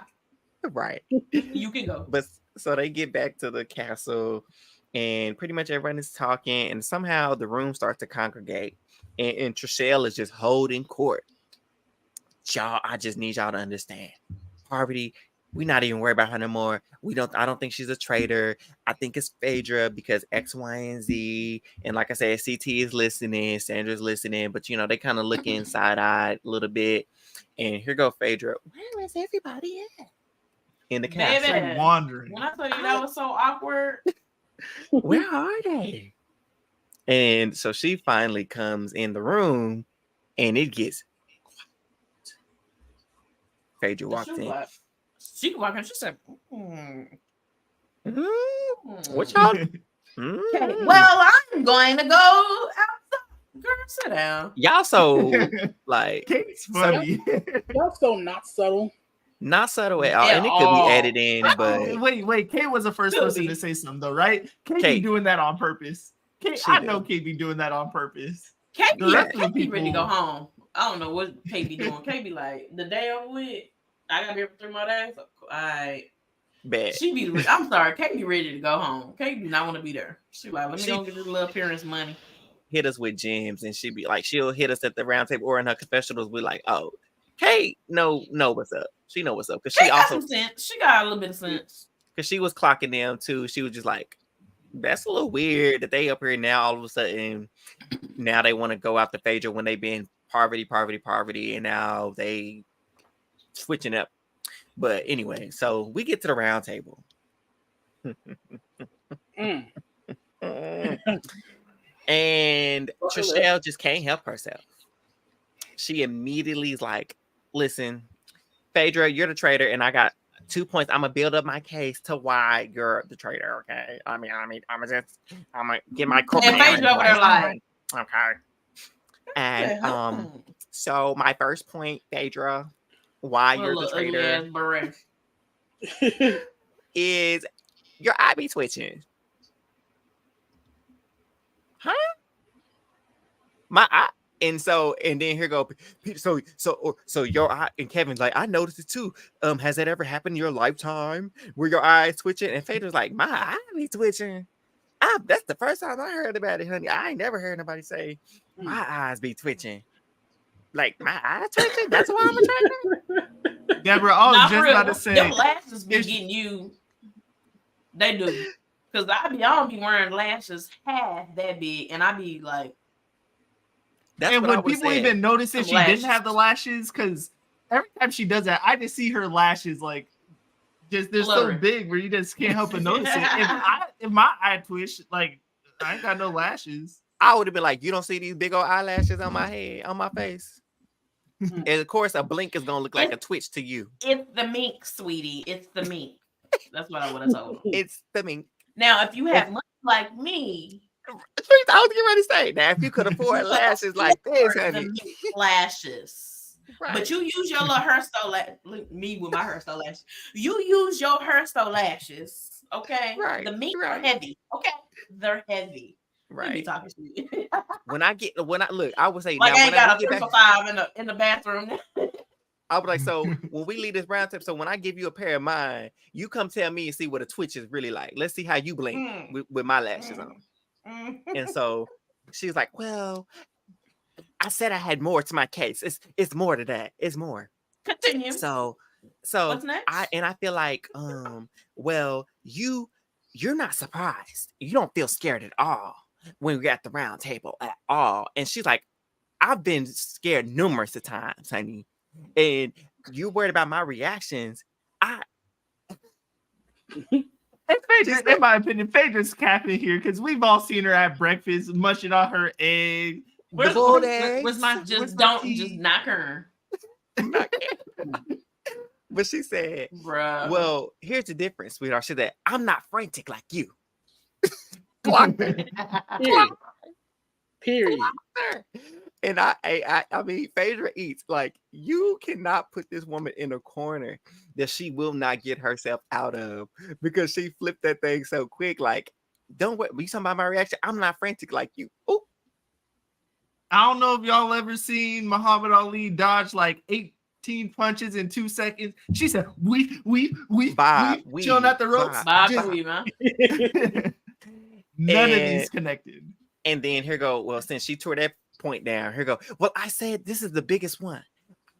Right. You can go. But so they get back to the castle and pretty much everyone is talking and somehow the room starts to congregate and Trishelle is just holding court. Y'all, I just need y'all to understand. Parvati, we're not even worried about her no more. I don't think she's a traitor. I think it's Phaedra because X, Y, and Z. And like I said, CT is listening, Sandra's listening, but they kind of looking side-eyed a little bit. And here go Phaedra. Where is everybody at? In the castle. Baby, wandering. When I tell you that was so awkward. Where are they? And so she finally comes in the room and it gets Phaedra walked in. She walked in. She said, What y'all? Okay, well, I'm going to go outside. Girl, sit down. Y'all so like Kate's funny. Y'all so not subtle. not subtle at all, At and it could be all. added in, but Wait. Kate was the first Could person be. to say something, though, right? Kate Kate. be doing that on purpose. Kate, She I do. know Kate be doing that on purpose. Kate The be rest of the ready to people- go home. I don't know what Kate be doing. Kate be like, the day I'm with, I gotta be here for 3 more days. Alright. bad. She be, I'm sorry, Kate be ready to go home. Kate do not want to be there. She like, let me go get this little appearance money. Hit us with gems, and she be like, she'll hit us at the round table or in her confessionals. We're like, oh, Kate, know what's up. She know what's up because Kate she got also some sense. She got a little bit of sense. because she was clocking them too. She was just like, that's a little weird that they up here now all of a sudden. Now they want to go out the Phaedra when they've been poverty, and now they switching up. But anyway, so we get to the round table. And Trishelle just can't help herself. She immediately is like, listen, Phaedra, you're the traitor, and I got 2 points. I'm gonna build up my case to why you're the traitor. Okay. I'm gonna get my And Phaedra over there like, okay. And so my first point, Phaedra, why you're the traitor is your eye be twitching. Huh? My eye. And then here go Peter. So your eye, and Kevin's like, I noticed it too. Has that ever happened in your lifetime where your eyes twitching? And Phaedra's like, my eye be twitching. That's the first time I heard about it, honey. I ain't never heard nobody say my eyes be twitching. Like my eyes twitching. That's why I'm a traitor. Deborah, I was just about to say, them lashes be getting you. They do, because I don't be wearing lashes half that big, and I be like. That's and what when people even notice if she didn't have the lashes, because every time she does that, I just see her lashes like just they're so big where you just can't help but notice it. If my eye twitch, like I ain't got no lashes, I would have been like, you don't see these big old eyelashes on my head, on my face. And of course, a blink is gonna look like a twitch to you. It's the mink, sweetie. It's the mink. That's what I would have told her. It's the mink. Now, if you have money like me. I was getting ready to say, now if you could afford lashes like this, honey. Lashes. Right. But you use your little hairstyle me with my hairstyle lashes. You use your hairstyle lashes, okay? Right. The mink are heavy, okay? They're heavy. Right. Be talking to you. when I look, I would say like now, I ain't got a 3 for $5 in the bathroom. I was like, so when we leave this round table, so when I give you a pair of mine, you come tell me and see what a twitch is really like. Let's see how you blink with my lashes on. And so she's like, well, I said I had more to my case. It's more to that. It's more. Continue. So what's next? I feel like well, you're not surprised. You don't feel scared at all when we're at the round table at all. And she's like, I've been scared numerous of times, honey. And you worried about my reactions. In my opinion, Phaedra's capping here because we've all seen her at breakfast munching on her egg. Where's my just knock her. But she said, bruh. Well, here's the difference, sweetheart. She said, I'm not frantic like you. Period. And I mean, Phaedra eats like you cannot put this woman in a corner that she will not get herself out of because she flipped that thing so quick. Like, don't worry. You talking about my reaction? I'm not frantic like you. Ooh. I don't know if y'all ever seen Muhammad Ali dodge like 18 punches in 2 seconds. She said, we chilling at the ropes. None of these connected. And then here go, well, since she tore that point down, here go, well, I said this is the biggest one.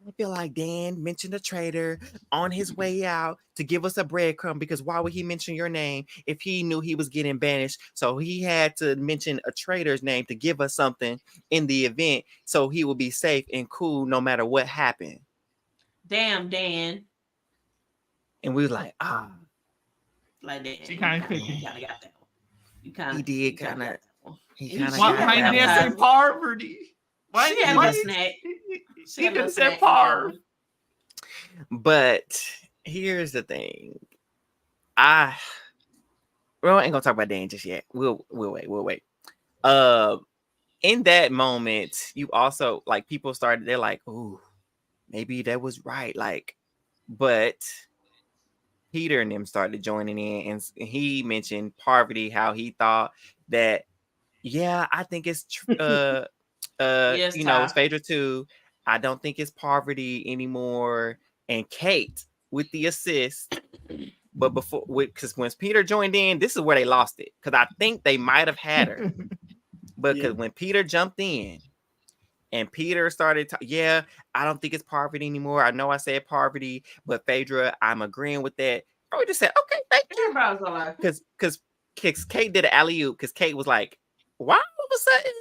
I feel like Dan mentioned a traitor on his way out to give us a breadcrumb because why would he mention your name if he knew he was getting banished? So he had to mention a traitor's name to give us something in the event so he would be safe and cool no matter what happened. Damn, Dan. And we was like, like that. She kind of got that one. He did kind of. He kind of. Why didn't say Parvati? Why? She had a snack. She could have said Parv. But here's the thing. We ain't gonna talk about Dan just yet. We'll wait. In that moment, you also like people started. They're like, "Ooh, maybe that was right." Like, but Peter and them started joining in, and he mentioned Parvati, how he thought that, yeah, I think it's Yes, it's Ty. Phaedra too. I don't think it's Parvati anymore. And Kate with the assist. But because when Peter joined in, this is where they lost it. Because I think they might have had her. But because when Peter jumped in and Peter started, yeah, I don't think it's Parvati anymore. I know I said Parvati, but Phaedra, I'm agreeing with that. I just said, okay, thank you. Everybody was like, Because Kate did an alley-oop because Kate was like, why all of a sudden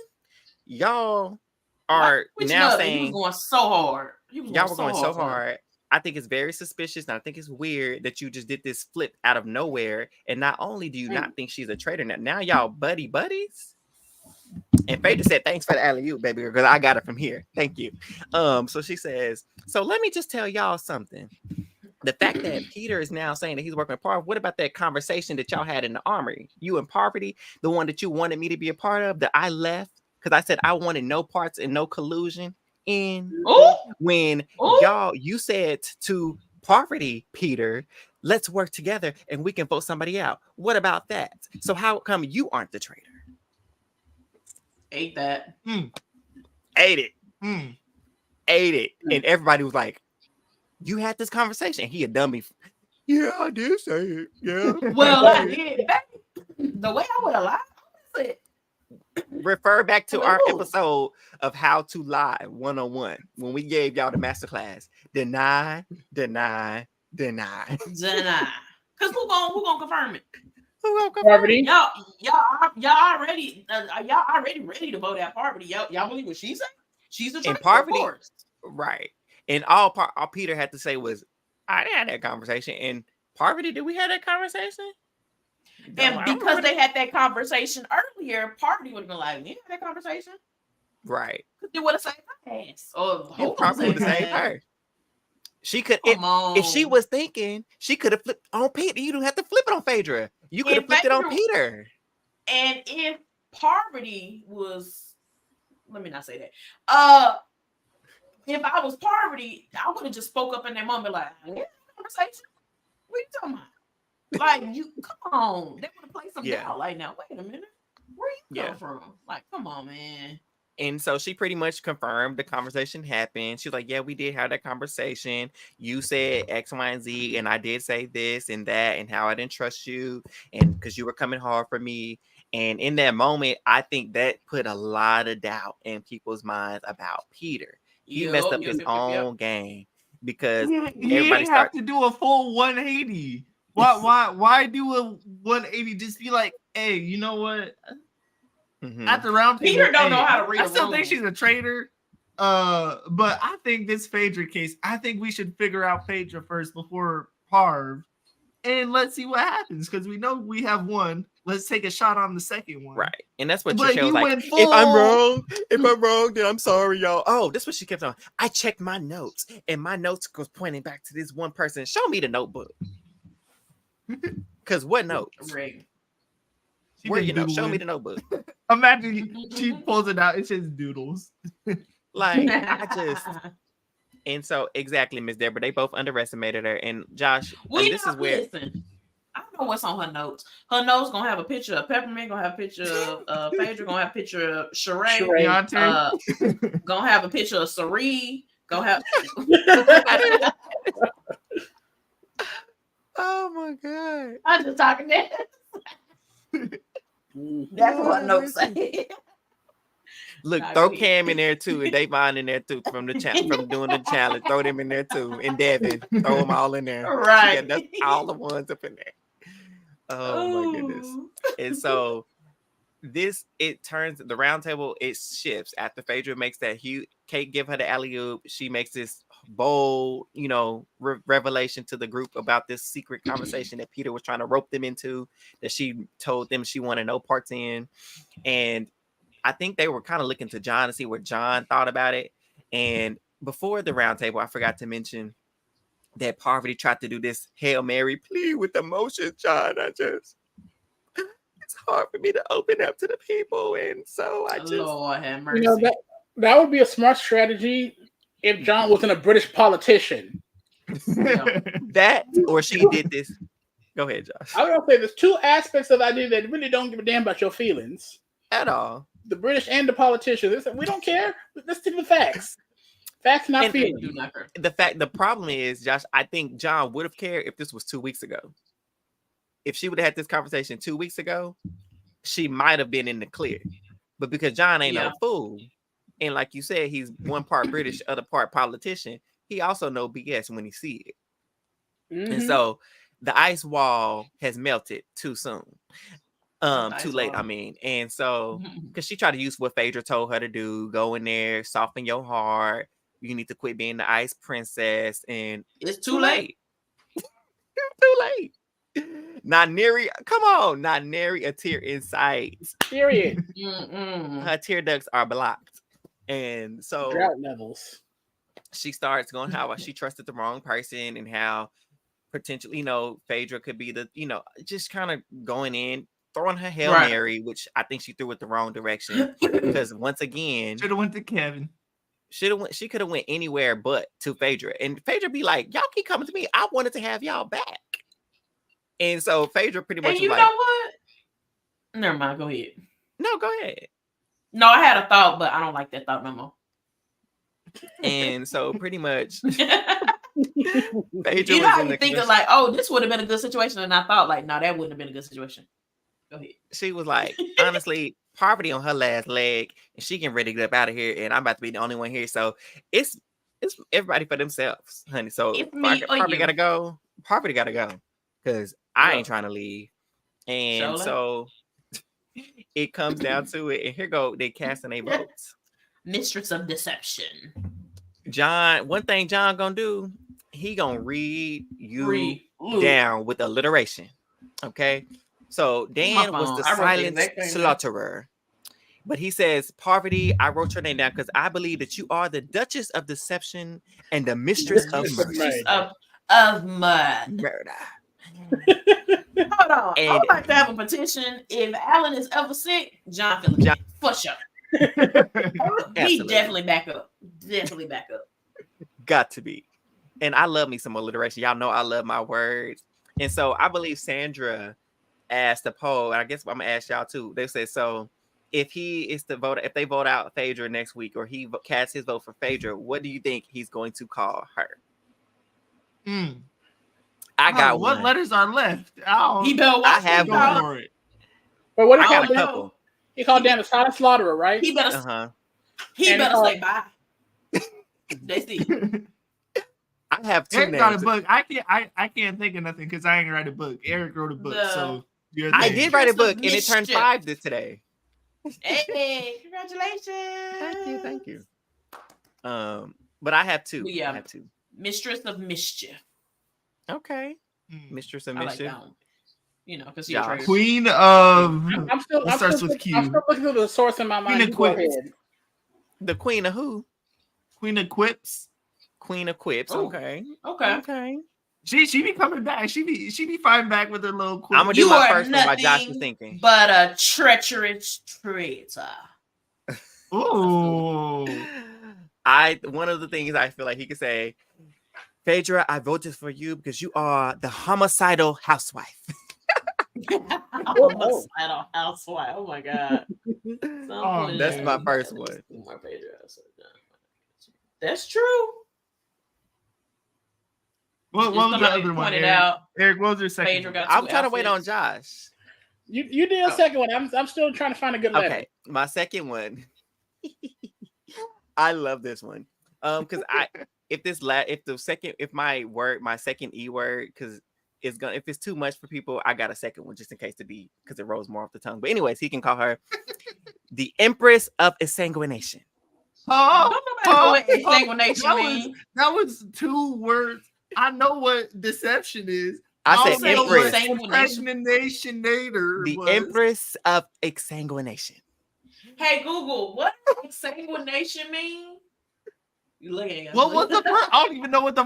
y'all are now saying he was going so hard. Y'all were going so hard. I think it's very suspicious, and I think it's weird that you just did this flip out of nowhere. And not only do you not think she's a traitor, now y'all buddies. And Phaedra said, "Thanks for the alley-oop, baby, because I got it from here. Thank you." So she says, "So let me just tell y'all something. The fact that Peter is now saying that he's working with Parvati, what about that conversation that y'all had in the armory? You and Parvati, the one that you wanted me to be a part of, that I left because I said I wanted no parts and no collusion in. When you said to Parvati, Peter, let's work together and we can vote somebody out. What about that? So how come you aren't the traitor?" Ate that. Ate it. Ate it. And everybody was like, you had this conversation. He a dummy. Yeah, I did say it. Yeah. Well, I did. The way I would have lied, I said, refer back to our episode of How to Lie 101 when we gave y'all the masterclass. Deny. Because who gonna confirm it? Who gonna confirm it? Y'all already ready to vote out Parvati. Y'all believe what she said? She's a traitor, Parvati, of course. Right. And all Peter had to say was, I didn't have that conversation. And Parvati, did we have that conversation? And because they had that conversation earlier, Parvati would have been like, "We had that conversation." Right. Because they would have saved her ass. Or Parvati would have saved her. She could, if she was thinking, she could have flipped on Peter. You don't have to flip it on Phaedra. You could have flipped it on Peter. And if Parvati was, let me not say that. If I was Parvati, I would have just spoke up in that moment, like, "Yeah, conversation. What are you talking about? Like, you come on." They would have played some down. Like, now wait a minute, where you come from? Like, come on, man. And so she pretty much confirmed the conversation happened. She was like, yeah, we did have that conversation. You said X, Y, and Z, and I did say this and that, and how I didn't trust you, and because you were coming hard for me. And in that moment, I think that put a lot of doubt in people's minds about Peter. He messed up his own game because everybody have to do a full 180. Why do a 180? Just be like, hey, you know what? At the round table, Peter don't know how to read. I still think she's a traitor. But I think this Phaedra case, I think we should figure out Phaedra first before Parv, and let's see what happens, because we know we have one. Let's take a shot on the second one. Right. And that's what she was like. Full... If I'm wrong, then I'm sorry, y'all. Oh, that's what she kept on. I checked my notes, and my notes was pointing back to this one person. Show me the notebook. Because what notes? Right. Where show me the notebook. Imagine she pulls it out. It says doodles. Like, and so exactly, Miss Deborah. They both underestimated her. And Josh, this is where. Listen, I don't know what's on her notes. Her notes gonna have a picture of Peppermint. Gonna have a picture of Phaedra. Gonna have a picture of Sheree. Gonna have a picture of Sari. Gonna have. Oh my god! I'm just talking that. That's what notes say. Look, throw Cam in there too, and Davon in there too from doing the challenge. Throw them in there too, and Devin, throw them all in there. Right, yeah, that's all the ones up in there. Oh my goodness! And so it turns the round table. It shifts after Phaedra makes that huge. Kate give her the alley-oop. She makes this bold, revelation to the group about this secret conversation that Peter was trying to rope them into, that she told them she wanted no parts in. And I think they were kind of looking to John to see what John thought about it. And before the round table, I forgot to mention, that Parvati tried to do this Hail Mary plea with emotion, John. It's hard for me to open up to the people. And so I just... Lord have mercy. You know, that would be a smart strategy if John wasn't a British politician. That, or she did this. Go ahead, Josh. I was going to say there's two aspects of the idea that really don't give a damn about your feelings. At all. The British and the politicians. They said, we don't care. Let's stick to the facts. Facts, not feelings. The problem is, Josh, I think John would have cared if this was 2 weeks ago. If she would have had this conversation 2 weeks ago, she might have been in the clear. But because John ain't no fool, and like you said, he's one part British, other part politician, he also know BS when he see it. Mm-hmm. And so the ice wall has melted too soon. Too late, I mean. And so, because she tried to use what Phaedra told her to do, go in there, soften your heart. You need to quit being the ice princess. And it's too late. Too late. Not nary, come on, not nary a tear in sight. Period. Her tear ducts are blocked. And so drought levels. She starts going how she trusted the wrong person and how potentially, Phaedra could be the, just kind of going in, throwing her Hail Mary, which I think she threw it the wrong direction. Because once again, should have went to Kevin. She could have went anywhere but to Phaedra. And Phaedra be like, y'all keep coming to me. I wanted to have y'all back. And so Phaedra pretty much. And you know what? Never mind. Go ahead. No, go ahead. No, I had a thought, but I don't like that thought no more. And so pretty much, Phaedra was in the thinking like, oh, this would have been a good situation, and I thought like, no, that wouldn't have been a good situation. Go ahead. She was like, honestly, Parvati on her last leg, and she getting ready to get up out of here, and I'm about to be the only one here. So it's everybody for themselves, honey. So Parvati gotta go. Parvati gotta go because I ain't trying to leave. And so it comes down to it, and here go they casting their votes. Mistress of Deception. John, one thing John gonna do, he gonna read you down with alliteration. Okay. So Dan was the silent slaughterer. But he says, Parvati, I wrote your name down because I believe that you are the Duchess of Deception and the Mistress of Mercy. Of murder. Hold on. I would like to have a petition. If Alan is ever sick, John Phillips, for sure. He definitely back up. Got to be. And I love me some alliteration. Y'all know I love my words. And so I believe Sandra asked the poll, and I guess I'm gonna ask y'all too. They said, so if he is to vote, if they vote out Phaedra next week, or he casts his vote for Phaedra, what do you think he's going to call her? I got what one. letters are left? I have one. For it. But what I got a couple. He called Dan a silent slaughterer, right? He better say bye. They see. I have two Eric names. got a book. I can't think of nothing because I ain't write a book. Eric wrote a book, so I did write a book, and it turned 5 today. Hey, congratulations! Thank you. But I have two. Yeah. I have two. Mistress of Mischief. Okay. Mistress of Mischief. Like because you're a Queen of. I'm still with Q. I'm still looking through the source in my mind. Queen of Quips. The Queen of who? Queen of Quips. Queen of Quips. Ooh. Okay. She be coming back. She be fighting back with her little quip. I'm gonna do my first one while Josh was thinking. But a treacherous traitor. Ooh. One of the things I feel like he could say, Phaedra, I voted for you because you are the homicidal housewife. Homicidal housewife. Oh my god. That's my first one. That's true. What was the other one? Eric, what was your second? I'm trying to wait on Josh. You did a second one. I'm still trying to find a good letter. Okay, my second one. I love this one. Because if my second E word, because if it's too much for people, I got a second one just in case because it rolls more off the tongue. But anyways, he can call her the Empress of Exsanguination. Exsanguination mean. That was 2 words. I know what deception is. I said Empress. The Empress of Exsanguination. Hey Google, what does exsanguination mean? You looking at what was the first? I don't even know what the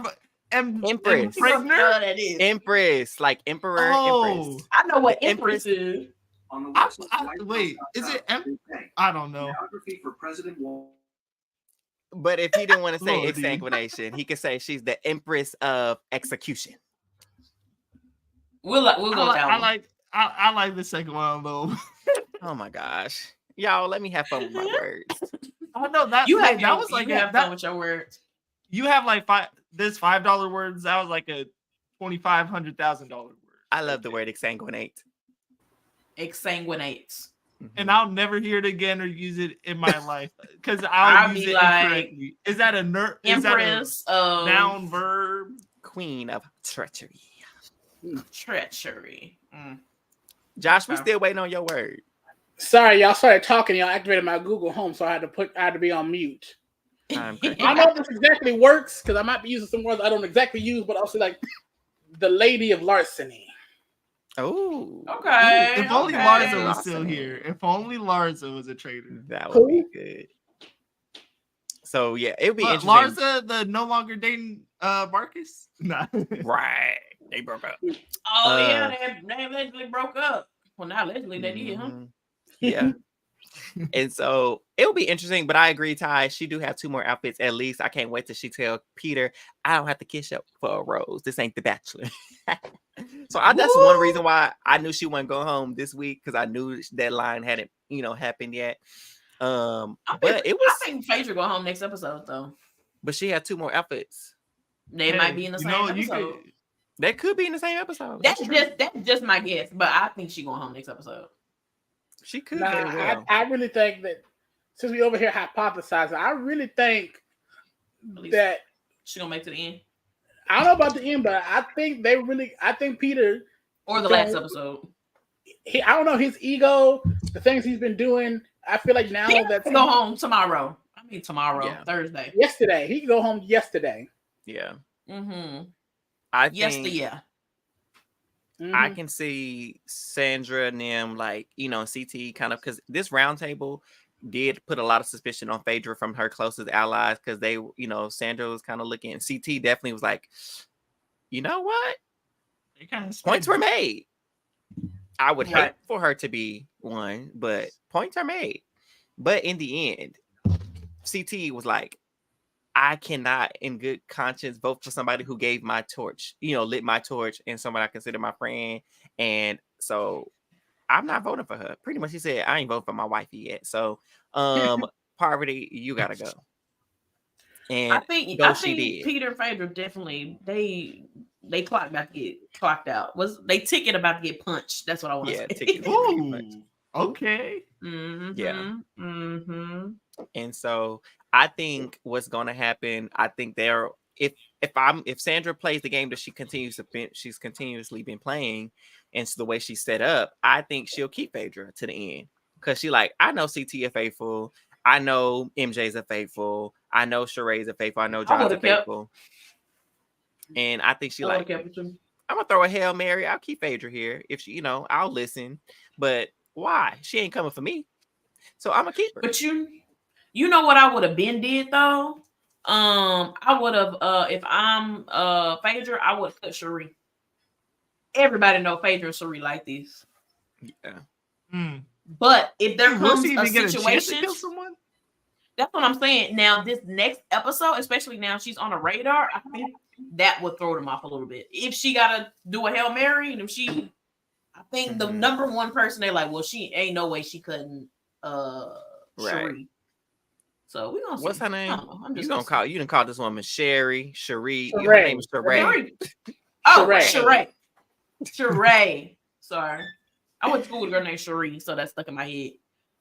Empress. That is. Empress, like emperor, Oh. empress. I know what The Empress is. On the I- website, I- White wait, House is it .gov, I don't know. biography for President Wall. But if he didn't want to say Lord, dude. exsanguination, he could say she's the empress of execution. We'll go with that one. I like the second one though. Oh my gosh. Y'all, let me have fun with my words. I know that You that have was like you have fun with your words. you have like this $5 words. That was like a $2,500,000 word. I love the word exsanguinate. Exsanguinates. And I'll never hear it again or use it in my life because I'll use be it like, incorrectly. Is that a Is that a Empress of noun verb? Queen of treachery. treachery. Josh, we Okay. still waiting on your word. Sorry, y'all started talking. Y'all activated my Google Home, so I had to be on mute. I'm great. I don't know if this exactly works because I might be using some words I don't exactly use, but I'll say like the lady of larceny. Oh, Okay. If only okay. Larza was still here. If only Larza was a traitor. that would be good. So yeah, it would be interesting. Larza, the no longer dating Marcus? Nah. Right. They broke up. Oh yeah, they allegedly broke up. Well, not allegedly, they did, huh? Mhm. Yeah. And so it'll be interesting, but I agree, Ty. She do have 2 more outfits at least. I can't wait till she tell Peter, I don't have to kiss you for a rose. This ain't The Bachelor. So that's one reason why I knew she wasn't going home this week because I knew that line hadn't, happened yet. But it was. I think Phaedra go home next episode though. But she had 2 more outfits. They might be in the same episode. That could be in the same episode. That's just my guess, but I think she going home next episode. She could very well. I really think that since we over here hypothesizing, I really think that she gonna make it to the end. I don't know about the end, but I think Peter or the last episode. I don't know his ego, the things he's been doing. I feel like now that go home tomorrow. I mean tomorrow, Thursday. Yesterday, he can go home yesterday. Yeah. Mm-hmm. I think. Mm-hmm. I can see Sandra and them CT kind of because this roundtable did put a lot of suspicion on Phaedra from her closest allies because they, Sandra was kind of looking. CT definitely was like, you know what? Points were made. I would hate for her to be one, but points are made. But in the end, CT was like, I cannot, in good conscience, vote for somebody who gave my torch, lit my torch, and somebody I consider my friend. And so I'm not voting for her. Pretty much, he said, I ain't voting for my wifey yet. So, Parvati, you gotta go. And I think Peter and Phaedra definitely they clocked about to get clocked out. They ticket about to get punched? That's what I want to say. Ticket. Ooh, okay. Mm-hmm. Yeah. Mm-hmm. And so I think what's going to happen, I think if Sandra plays the game that she's continuously been playing, and so the way she's set up, I think she'll keep Phaedra to the end because she I know CT a faithful, I know MJ's a faithful, I know Sheree's a faithful, I know John's a faithful, and I think I'm gonna throw a Hail Mary. I'll keep Phaedra here if she, I'll listen, but why? She ain't coming for me, so I'm gonna keep her. But you know what I would have been did though? I would have if I'm Phaedra, I would have cut Sheree. Everybody know Phaedra and Sheree like this. Yeah. But if there comes a situation, kill someone? That's what I'm saying. Now, this next episode, especially now she's on a radar, I think that would throw them off a little bit. If she gotta do a Hail Mary, and I think the number one person they like, well, she ain't no way she couldn't Sheree. So we gonna see. What's her name? You didn't call this woman Cherie. Her name is Sheree. Oh, Sheree. Sorry. I went to school with a girl named Sheree, so that's stuck in my head.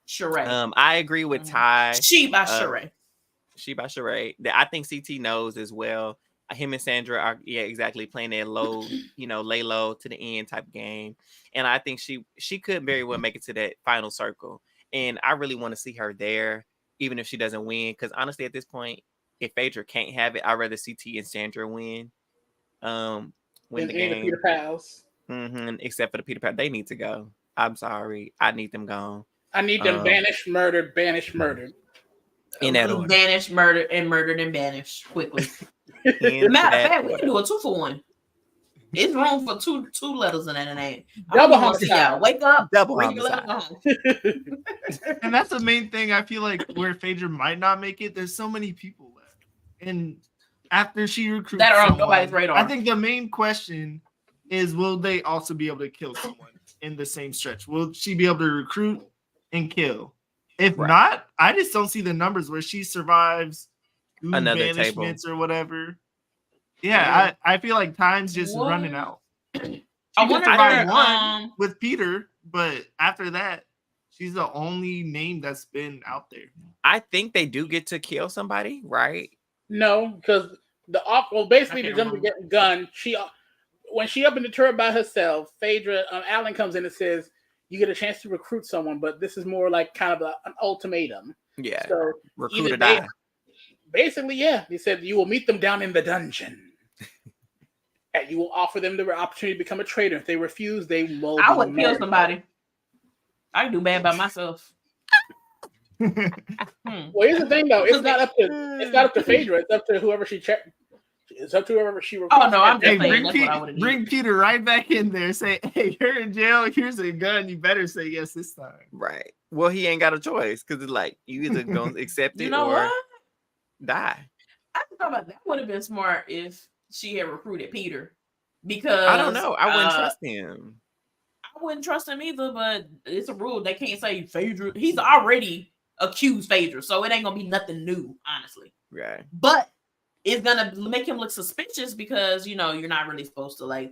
Sheree. I agree with Ty. She by Sheree. She by Sheree. I think CT knows as well. Him and Sandra are exactly playing that low, lay low to the end type game. And I think she could very well make it to that final circle. And I really want to see her there, even if she doesn't win. Because honestly, at this point, if Phaedra can't have it, I'd rather CT and Sandra win. Win the game. The Peter Pals. Except for the Peter Pal, they need to go. I'm sorry, I need them gone. I need them banished, murdered. In that order. Banished, murdered, and banished quickly. Matter of fact, we can do a 2-for-1. It's room for two letters in that name. Double homicide. Wake up, Double bring your homicide. letters home. And that's the main thing. I feel like where Phaedra might not make it. There's so many people left, and after she recruits that are on someone, nobody's radar. I think the main question is, will they also be able to kill someone in the same stretch? Will she be able to recruit and kill? If not, I just don't see the numbers where she survives Another banishments or whatever. Yeah, I feel like time's just running out. She could survive one with Peter, but after that, she's the only name that's been out there. I think they do get to kill somebody, right? No, because basically the jump to get gun. When she up in the turret by herself, Phaedra Alan comes in and says, "You get a chance to recruit someone, but this is more like kind of an ultimatum." Yeah, so recruit or die. Basically, yeah, he said you will meet them down in the dungeon. And you will offer them the opportunity to become a traitor. If they refuse, they will. I would kill somebody. I can do bad by myself. Well, here's the thing, though. It's not up to Phaedra. It's up to whoever she checked. It's up to whoever she recruits. Oh no, I'm just saying. Bring Peter right back in there. Say, hey, you're in jail. Here's a gun. You better say yes this time. Right. Well, he ain't got a choice because it's like you either gonna accept it or what? Die. I thought about that would have been smart if she had recruited Peter, because I don't know. I wouldn't trust him. I wouldn't trust him either, but it's a rule. They can't say Phaedra. He's already accused Phaedra, so it ain't gonna be nothing new, honestly. Right. But it's gonna make him look suspicious because you're not really supposed to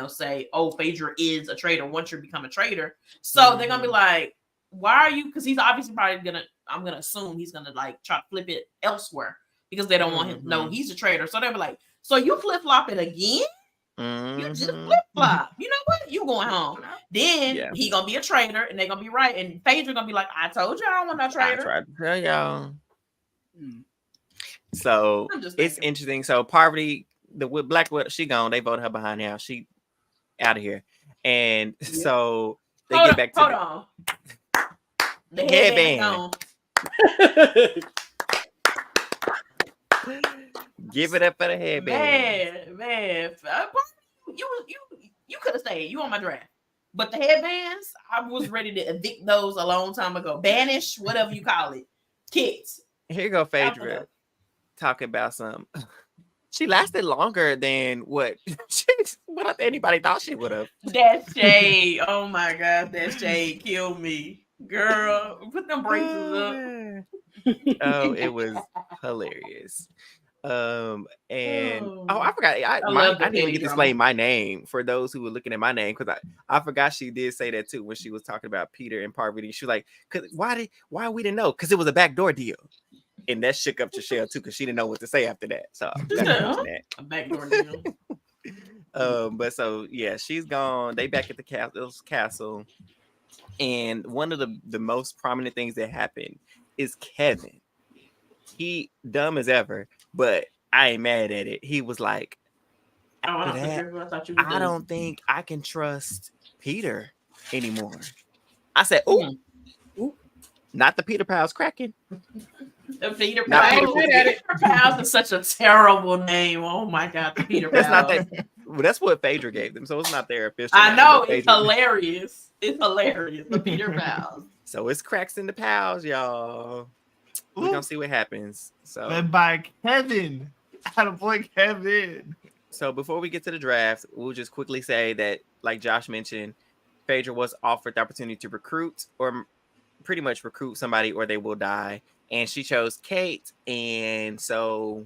say, oh, Phaedra is a traitor once you become a traitor. So they're gonna be like, why are you? Because he's obviously probably I'm gonna assume he's gonna try to flip it elsewhere because they don't want him to know he's a traitor. So they'll be like, so you flip flop it again? You just flip flop. You know what? You going home. Then he gonna be a traitor, and they're gonna be right. And Phaedra gonna be like, I told you I don't want no traitor. I tried to tell y'all. So it's interesting. So Parvati, the Black Widow, she gone. They voted her behind the house. She out of here. And so they get back to the headband. Give it up for the headband. Man. You could have stayed. You on my draft. But the headbands, I was ready to evict those a long time ago. Banish, whatever you call it. Kids. Here you go, Phaedra. Talking about some. She lasted longer than what anybody thought she would have. That shade. Oh my God. That shade killed me. Girl, put them braces up. Oh, it was hilarious. I forgot. I didn't even get to explain my name for those who were looking at my name because I forgot she did say that too when she was talking about Peter and Parvati. She was like, why we didn't know? Because it was a backdoor deal. And that shook up Trishelle too because she didn't know what to say after that. So a backdoor deal. But so yeah, she's gone. They back at the castle. And one of the most prominent things that happened is Kevin. He dumb as ever, but I ain't mad at it. He was like, I don't think I can trust Peter anymore. I said, ooh. Not the Peter Pals cracking. The Peter Pals. Peter Pals is such a terrible name. Oh my God, the Peter Pals. That's not that. Well, that's what Phaedra gave them, so it's not their official. I know it's hilarious. It's hilarious. The Peter Pals. So it's cracks in the pals, y'all. We're gonna see what happens. So led by Kevin. Attaboy Kevin. So before we get to the draft, we'll just quickly say that, like Josh mentioned, Phaedra was offered the opportunity to recruit or pretty much recruit somebody or they will die. And she chose Kate. And so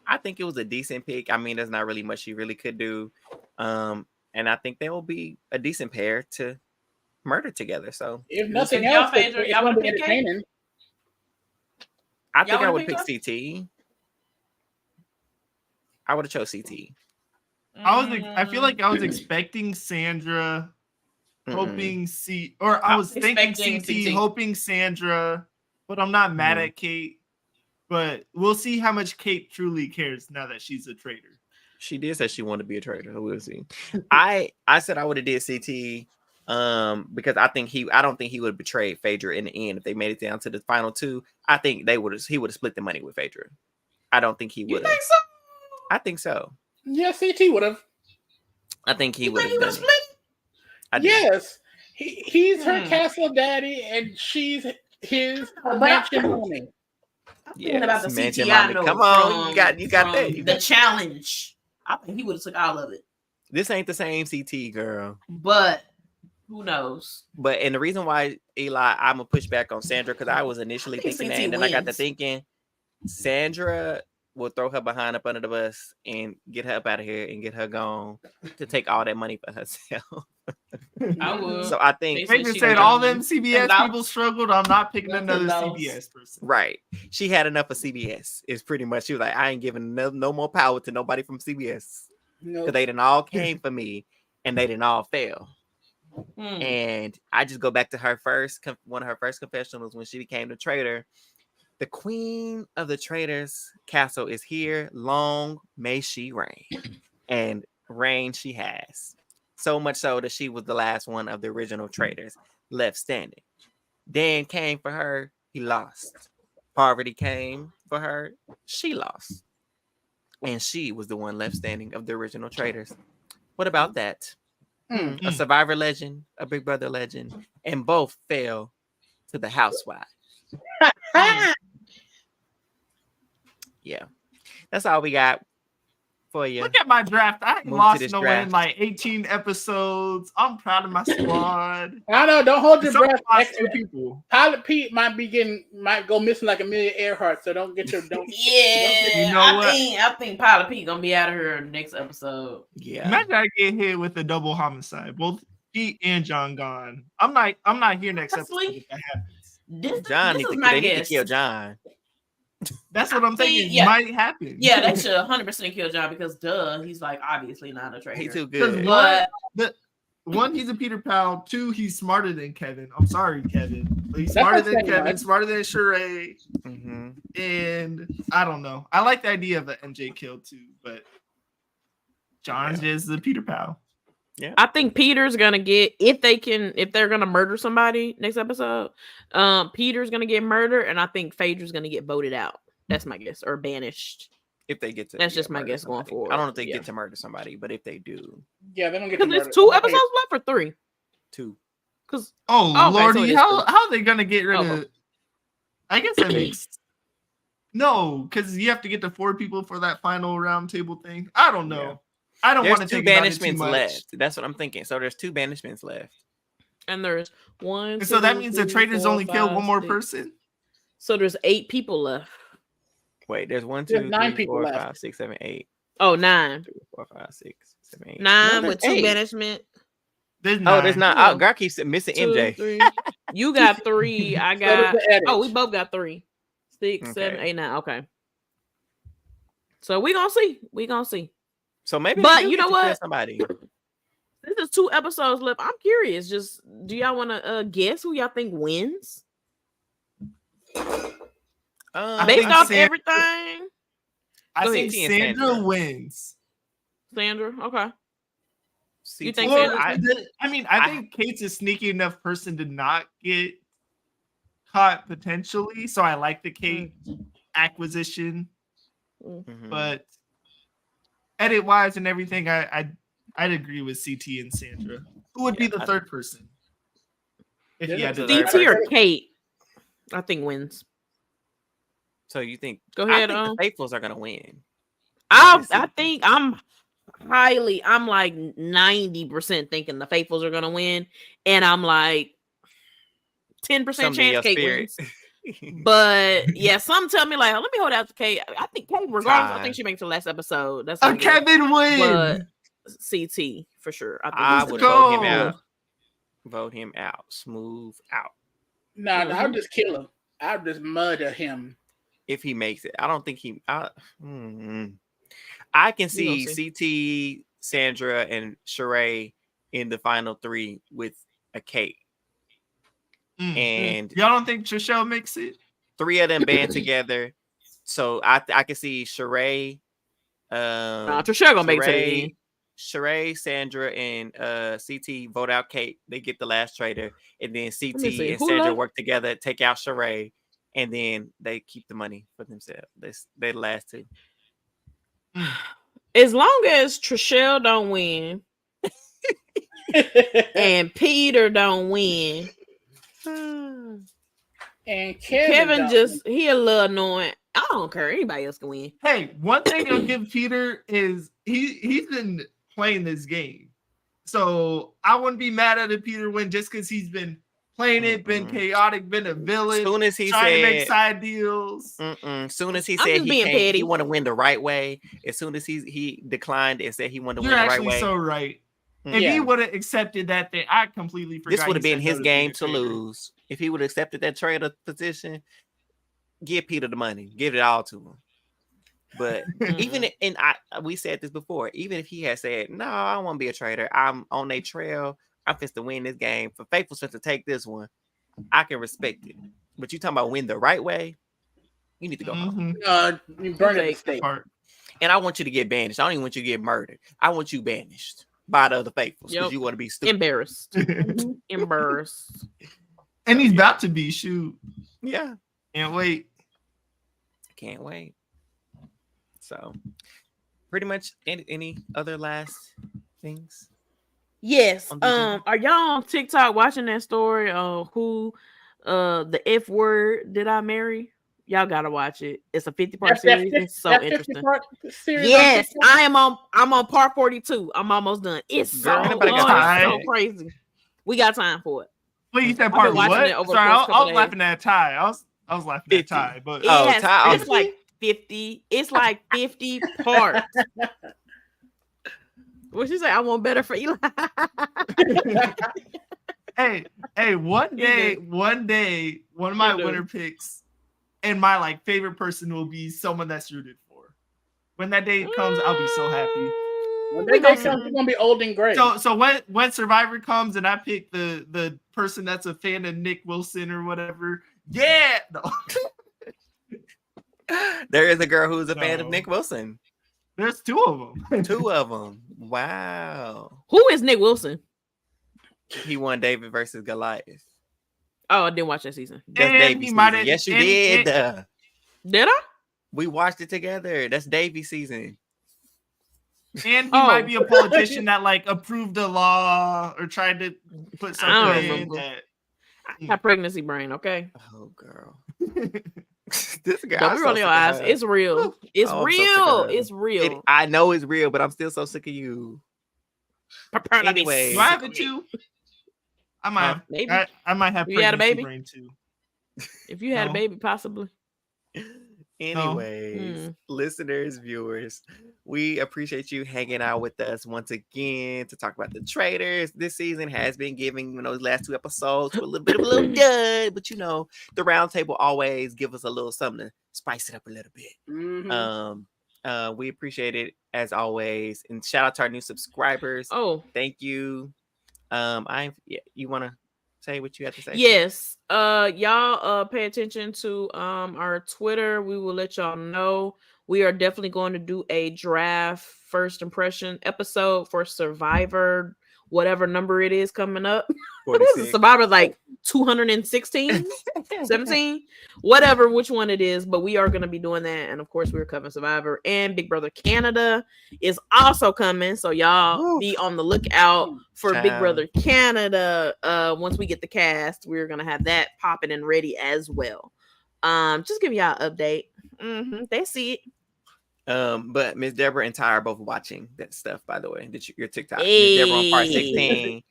I think it was a decent pick. I mean, there's not really much she really could do. And I think they will be a decent pair to murder together. So if nothing else, y'all want to pick Kate? I think I would pick CT. I would have chose CT. I feel like I was expecting Sandra, hoping I was thinking CT, hoping Sandra, but I'm not mad at Kate. But we'll see how much Kate truly cares now that she's a traitor. She did say she wanted to be a traitor. So we'll see. I said I would have did CT because I don't think he would have betrayed Phaedra in the end. If they made it down to the final two, I think he would have split the money with Phaedra. I don't think he would have. You think so? I think so. Yeah, CT would have. I think he You would think he have would done have it. split? I do. Yes, he's her Hmm. castle daddy, and she's his But mansion mommy. I'm thinking about the Yes, CT Mansion I Mommy. know Come on, from, you got from that. You the got challenge. I think he would have took all of it. this ain't the same CT girl. But who knows? But and the reason why Eli, I'm gonna push back on Sandra because I was initially I think thinking that, CT and then I got to wins. thinking Sandra will throw her behind up under the bus and get her up out of here and get her gone to take all that money for herself. I would. So I think They just said all them CBS people struggled. I'm not picking another $10. CBS person. right. She had enough of CBS. Is pretty much she was like, I ain't giving no more power to nobody from CBS No, because they didn't all came for me and they didn't all fail. And I just go back to her one of her first confessionals when she became the traitor. The queen of the traitors castle is here. Long may she reign. And reign she has. So much so that she was the last one of the original traitors left standing. Dan came for her. He lost. Parvati came for her. She lost. And she was the one left standing of the original traitors. What about that? A Survivor legend, a Big Brother legend, and both fell to the housewife. Yeah, that's all we got for you. Look at my draft. I ain't Move to lost this no draft. one in like 18 episodes. I'm proud of my squad. I know. Don't hold your Some breath. lost 2 people. Pilot Pete might go missing like Amelia Earhart. So don't. Yeah, You know what? I think Pilot Pete gonna be out of here next episode. Yeah, Imagine I get hit with a double homicide. Both Pete and John gone. I'm not here next Honestly, episode if that happens. John this needs is to, my they need to guess. kill John. That's what I'm thinking. yeah. Might happen. Yeah, they should 100% kill John because he's like obviously not a traitor. He's too Because good. one, he's a Peter Pal. 2, he's smarter than Kevin. I'm sorry, Kevin. But he's That's smarter not than saying Kevin, much. smarter than Sheree. Mhm. And I don't know. I like the idea of an MJ kill too, but John's just the Peter Pal. I think Peter's gonna get if they're gonna murder somebody next episode. Peter's gonna get murdered, and I think Phaedra's gonna get voted out. That's my guess, or banished. If they get to, That's just my murder guess going somebody. forward. I don't know if they Yeah. get to murder somebody, but if they do, Yeah, they don't get to Because murder. there's 2 episodes left or 3. 2. Because Oh, okay, so Lordy, it is how 2. are they gonna get rid Okay. of? I guess that makes no, because you have to get to 4 people for that final round table thing. I don't know. Yeah. I don't There's want to 2 think about it too banishments much. left. That's what I'm thinking. So there's 2 banishments left. And there's 1. And so that 2, means the 3, traitors 4, only kill 5, one more 6. person. So there's 8 people left. Wait, there's 1, There's 2, 9 3, people 4, left. 5, 6, 7, 8. Oh, 9. 3, 4, 5, 6, 7, 8. 9 No, with there's 2 8. banishment. There's Oh, there's 9. not. Oh, God keeps missing 2, MJ. 3. You got 3. I So does got. the edit. Oh, we both got 3. 6, 7, Okay. 8, 9. Okay. So we gonna see. So maybe, But they do you get know to kill what? somebody. This is 2 episodes left. I'm curious. Just do y'all want to guess who y'all think wins I based think off Sam- everything? I Go think ahead. Sandra Sandra. wins. Sandra. Okay. You CT. think Or, Sandra? I think Kate's a sneaky enough person to not get caught potentially. So I like the Kate acquisition, Mhm. but edit wise and everything, I'd agree with CT and Sandra. Who would be the third person? If you had to CT or Kate? I think wins. So you think? Go I ahead. think the Faithfuls are gonna win. I think I'm like 90% thinking the Faithfuls are gonna win, and I'm like 10% Something in your chance Kate spirit. wins. But yeah, some tell me like, let me hold out to Kate. I think Kate, regardless, I think she makes the last episode. That's a Kevin win. But CT for sure. I think would he's vote gonna him win. out. Vote him out. Smooth out. Nah, I'll just kill him. I'll just murder him. If he makes it, I don't think he. I can see CT, Sandra, and Sheree in the final 3 with a Kate. And y'all don't think Trishelle makes it? 3 of them band together. So I can see Sheree. Trishelle gonna make it to the end. Sheree, Sandra, and CT vote out Kate. They get the last traitor, and then CT and Who Sandra left? work together, take out Sheree, and then they keep the money for themselves. They the last 2. As long as Trishelle don't win and Peter don't win, And Kevin don't. he a little annoying. I don't care. Anybody else can win. Hey, one thing I'll give Peter is he's been playing this game. So I wouldn't be mad at a Peter win just because he's been playing it, been chaotic, been a villain, Soon as he trying to said, make side deals. Soon as he I'm said just being he petty. want to win the right way, as soon as he declined and said he wanted to You're win the right actually way, so right. If he would have accepted that thing, I completely forgot. this would have he been said no his game being a to traitor. lose. If he would have accepted that traitor position, give Peter the money, give it all to him. But even we said this before, even if he had said, no, I don't want to be a traitor, I'm on their trail, I'm supposed to win this game, for Faithfuls to take this one, I can respect it. But you talking about win the right way, you need to go home. You burn it at the stake. And I want you to get banished. I don't even want you to get murdered. I want you banished by the other Faithfuls because you want to be stupid. Embarrassed. And he's about to be, shoot. Yeah. Can't wait. Can't wait. So, pretty much any other last things? Yes. Are y'all on TikTok watching that story of who the F word did I marry? Y'all gotta watch it. It's a 50-part series. It's so interesting. Yes, I'm on part 42. I'm almost done. It's so crazy. We got time for it. Well, you said part what? Sorry, I was laughing at Ty. I was laughing at Ty, but Ty, it's like 50. It's like 50 parts. What she say? I want better for Eli. hey, one day, one of my winner picks and my like favorite person will be someone that's rooted for. When that day comes, I'll be so happy. When that day comes, it's gonna be old and gray. So when Survivor comes and I pick the person that's a fan of Nick Wilson or whatever, yeah. No. There is a girl who's a fan of Nick Wilson. There's two of them. Two of them. Wow. Who is Nick Wilson? He won David versus Goliath. Oh, I didn't watch that season. That's Davy's season. Yes, you did. Did I? We watched it together. That's Davy's season. And he might be a politician that like approved a law or tried to put something in that. I have pregnancy brain, okay? Oh, girl. This girl. Don't be rolling your eyes. It's real. It's real. It's real. I know it's real, but I'm still so sick of you. Anyway, do I have it too? I might have. Maybe I might have. You had a baby brain too. If you had a baby, possibly. Anyways, listeners, viewers, we appreciate you hanging out with us once again to talk about the Traitors. This season has been giving, those last 2 episodes a little bit of a little dud, but the round table always give us a little something to spice it up a little bit. Mm-hmm. We appreciate it as always, and shout out to our new subscribers. Oh, thank you. You want to say what you have to say? Yes. Y'all pay attention to our Twitter. We will let y'all know. We are definitely going to do a draft first impression episode for Survivor, whatever number it is coming up. Survivor like 216, 17, whatever, which one it is. But we are going to be doing that. And of course, we're covering Survivor, and Big Brother Canada is also coming. So y'all be on the lookout for Big Brother Canada. Once we get the cast, we're going to have that popping and ready as well. Just give y'all an update. They see it. But Miss Deborah and Ty are both watching that stuff, by the way. Your TikTok. Miss Deborah on part 16.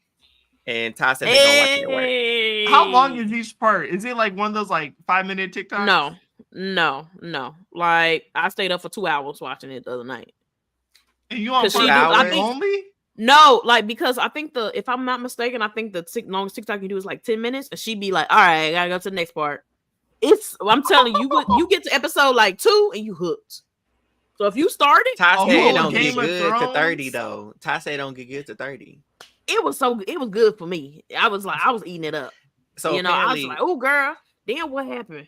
And Ty said they're gonna watch it at work. How long is each part? Is it like one of those like 5-minute TikToks? No. Like I stayed up for 2 hours watching it the other night. And you on part only? No, like because I think if I'm not mistaken, I think the longest TikTok you do is like 10 minutes, and she'd be like, "All right, I gotta go to the next part." I'm telling you, you get to episode like 2 and you hooked. So if you started, Ty said don't get good to 30 though. Ty said don't get good to 30. It was good for me. I was eating it up. So I was like, "Oh, girl, damn, what happened?"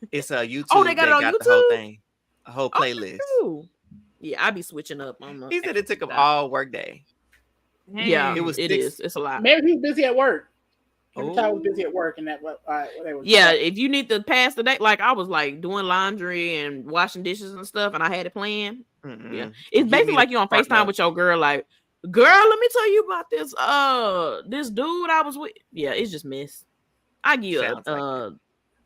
It's a YouTube. Oh, they got it on YouTube. The whole thing, a whole playlist. Yeah, I be switching up. He said it took him all work day. Yeah, it is. It's a lot. Maybe he's busy at work. And the child was busy at work, and that what they was. Yeah, if you need to pass the day, like I was like doing laundry and washing dishes and stuff, and I had it planned. Yeah, it's basically like you on FaceTime with your girl, like, girl, let me tell you about this dude I was with. Yeah, it's just mess. I give you a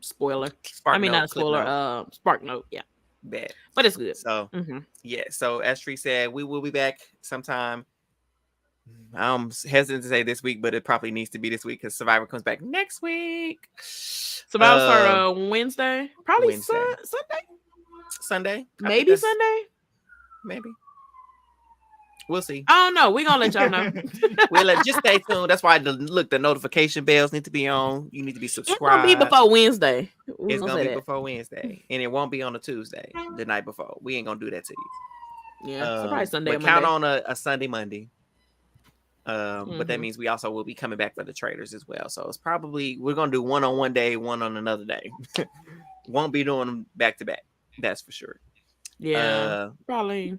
spoiler. Not a spoiler, Spark Note, yeah. Bad. But it's good. So yeah, so as Tree said, we will be back sometime. I'm hesitant to say this week, but it probably needs to be this week because Survivor comes back next week. Survivor start Wednesday, probably Wednesday. Sunday, maybe Sunday, maybe. We'll see. I don't know. We're gonna let y'all know. Just stay tuned. That's why the notification bells need to be on. You need to be subscribed. It's gonna be before Wednesday. It's gonna be before Wednesday, and it won't be on a Tuesday the night before. We ain't gonna do that to you. Yeah, so probably Sunday. But count on a Sunday, Monday. But that means we also will be coming back for the Traitors as well. So it's probably we're gonna do one on one day, one on another day. Won't be doing them back to back. That's for sure. Yeah, probably.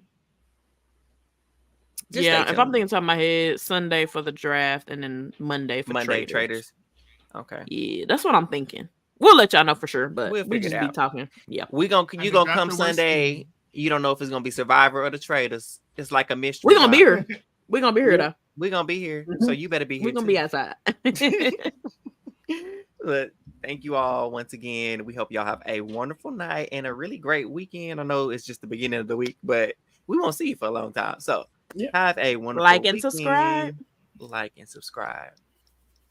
Just if I'm thinking top of my head, Sunday for the draft and then Monday for Traitors. Okay. Yeah, that's what I'm thinking. We'll let y'all know for sure, but we'll we just be talking. Yeah. You gonna come Sunday. You don't know if it's gonna be Survivor or the Traitors. It's like a mystery. We're gonna be here. We're gonna be here though. We're gonna be here. So you better be here. We're gonna be outside. But thank you all once again. We hope y'all have a wonderful night and a really great weekend. I know it's just the beginning of the week, but we won't see you for a long time. So have a wonderful weekend. Subscribe. Like and subscribe.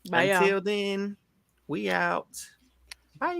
Bye, Until then, we out. Bye.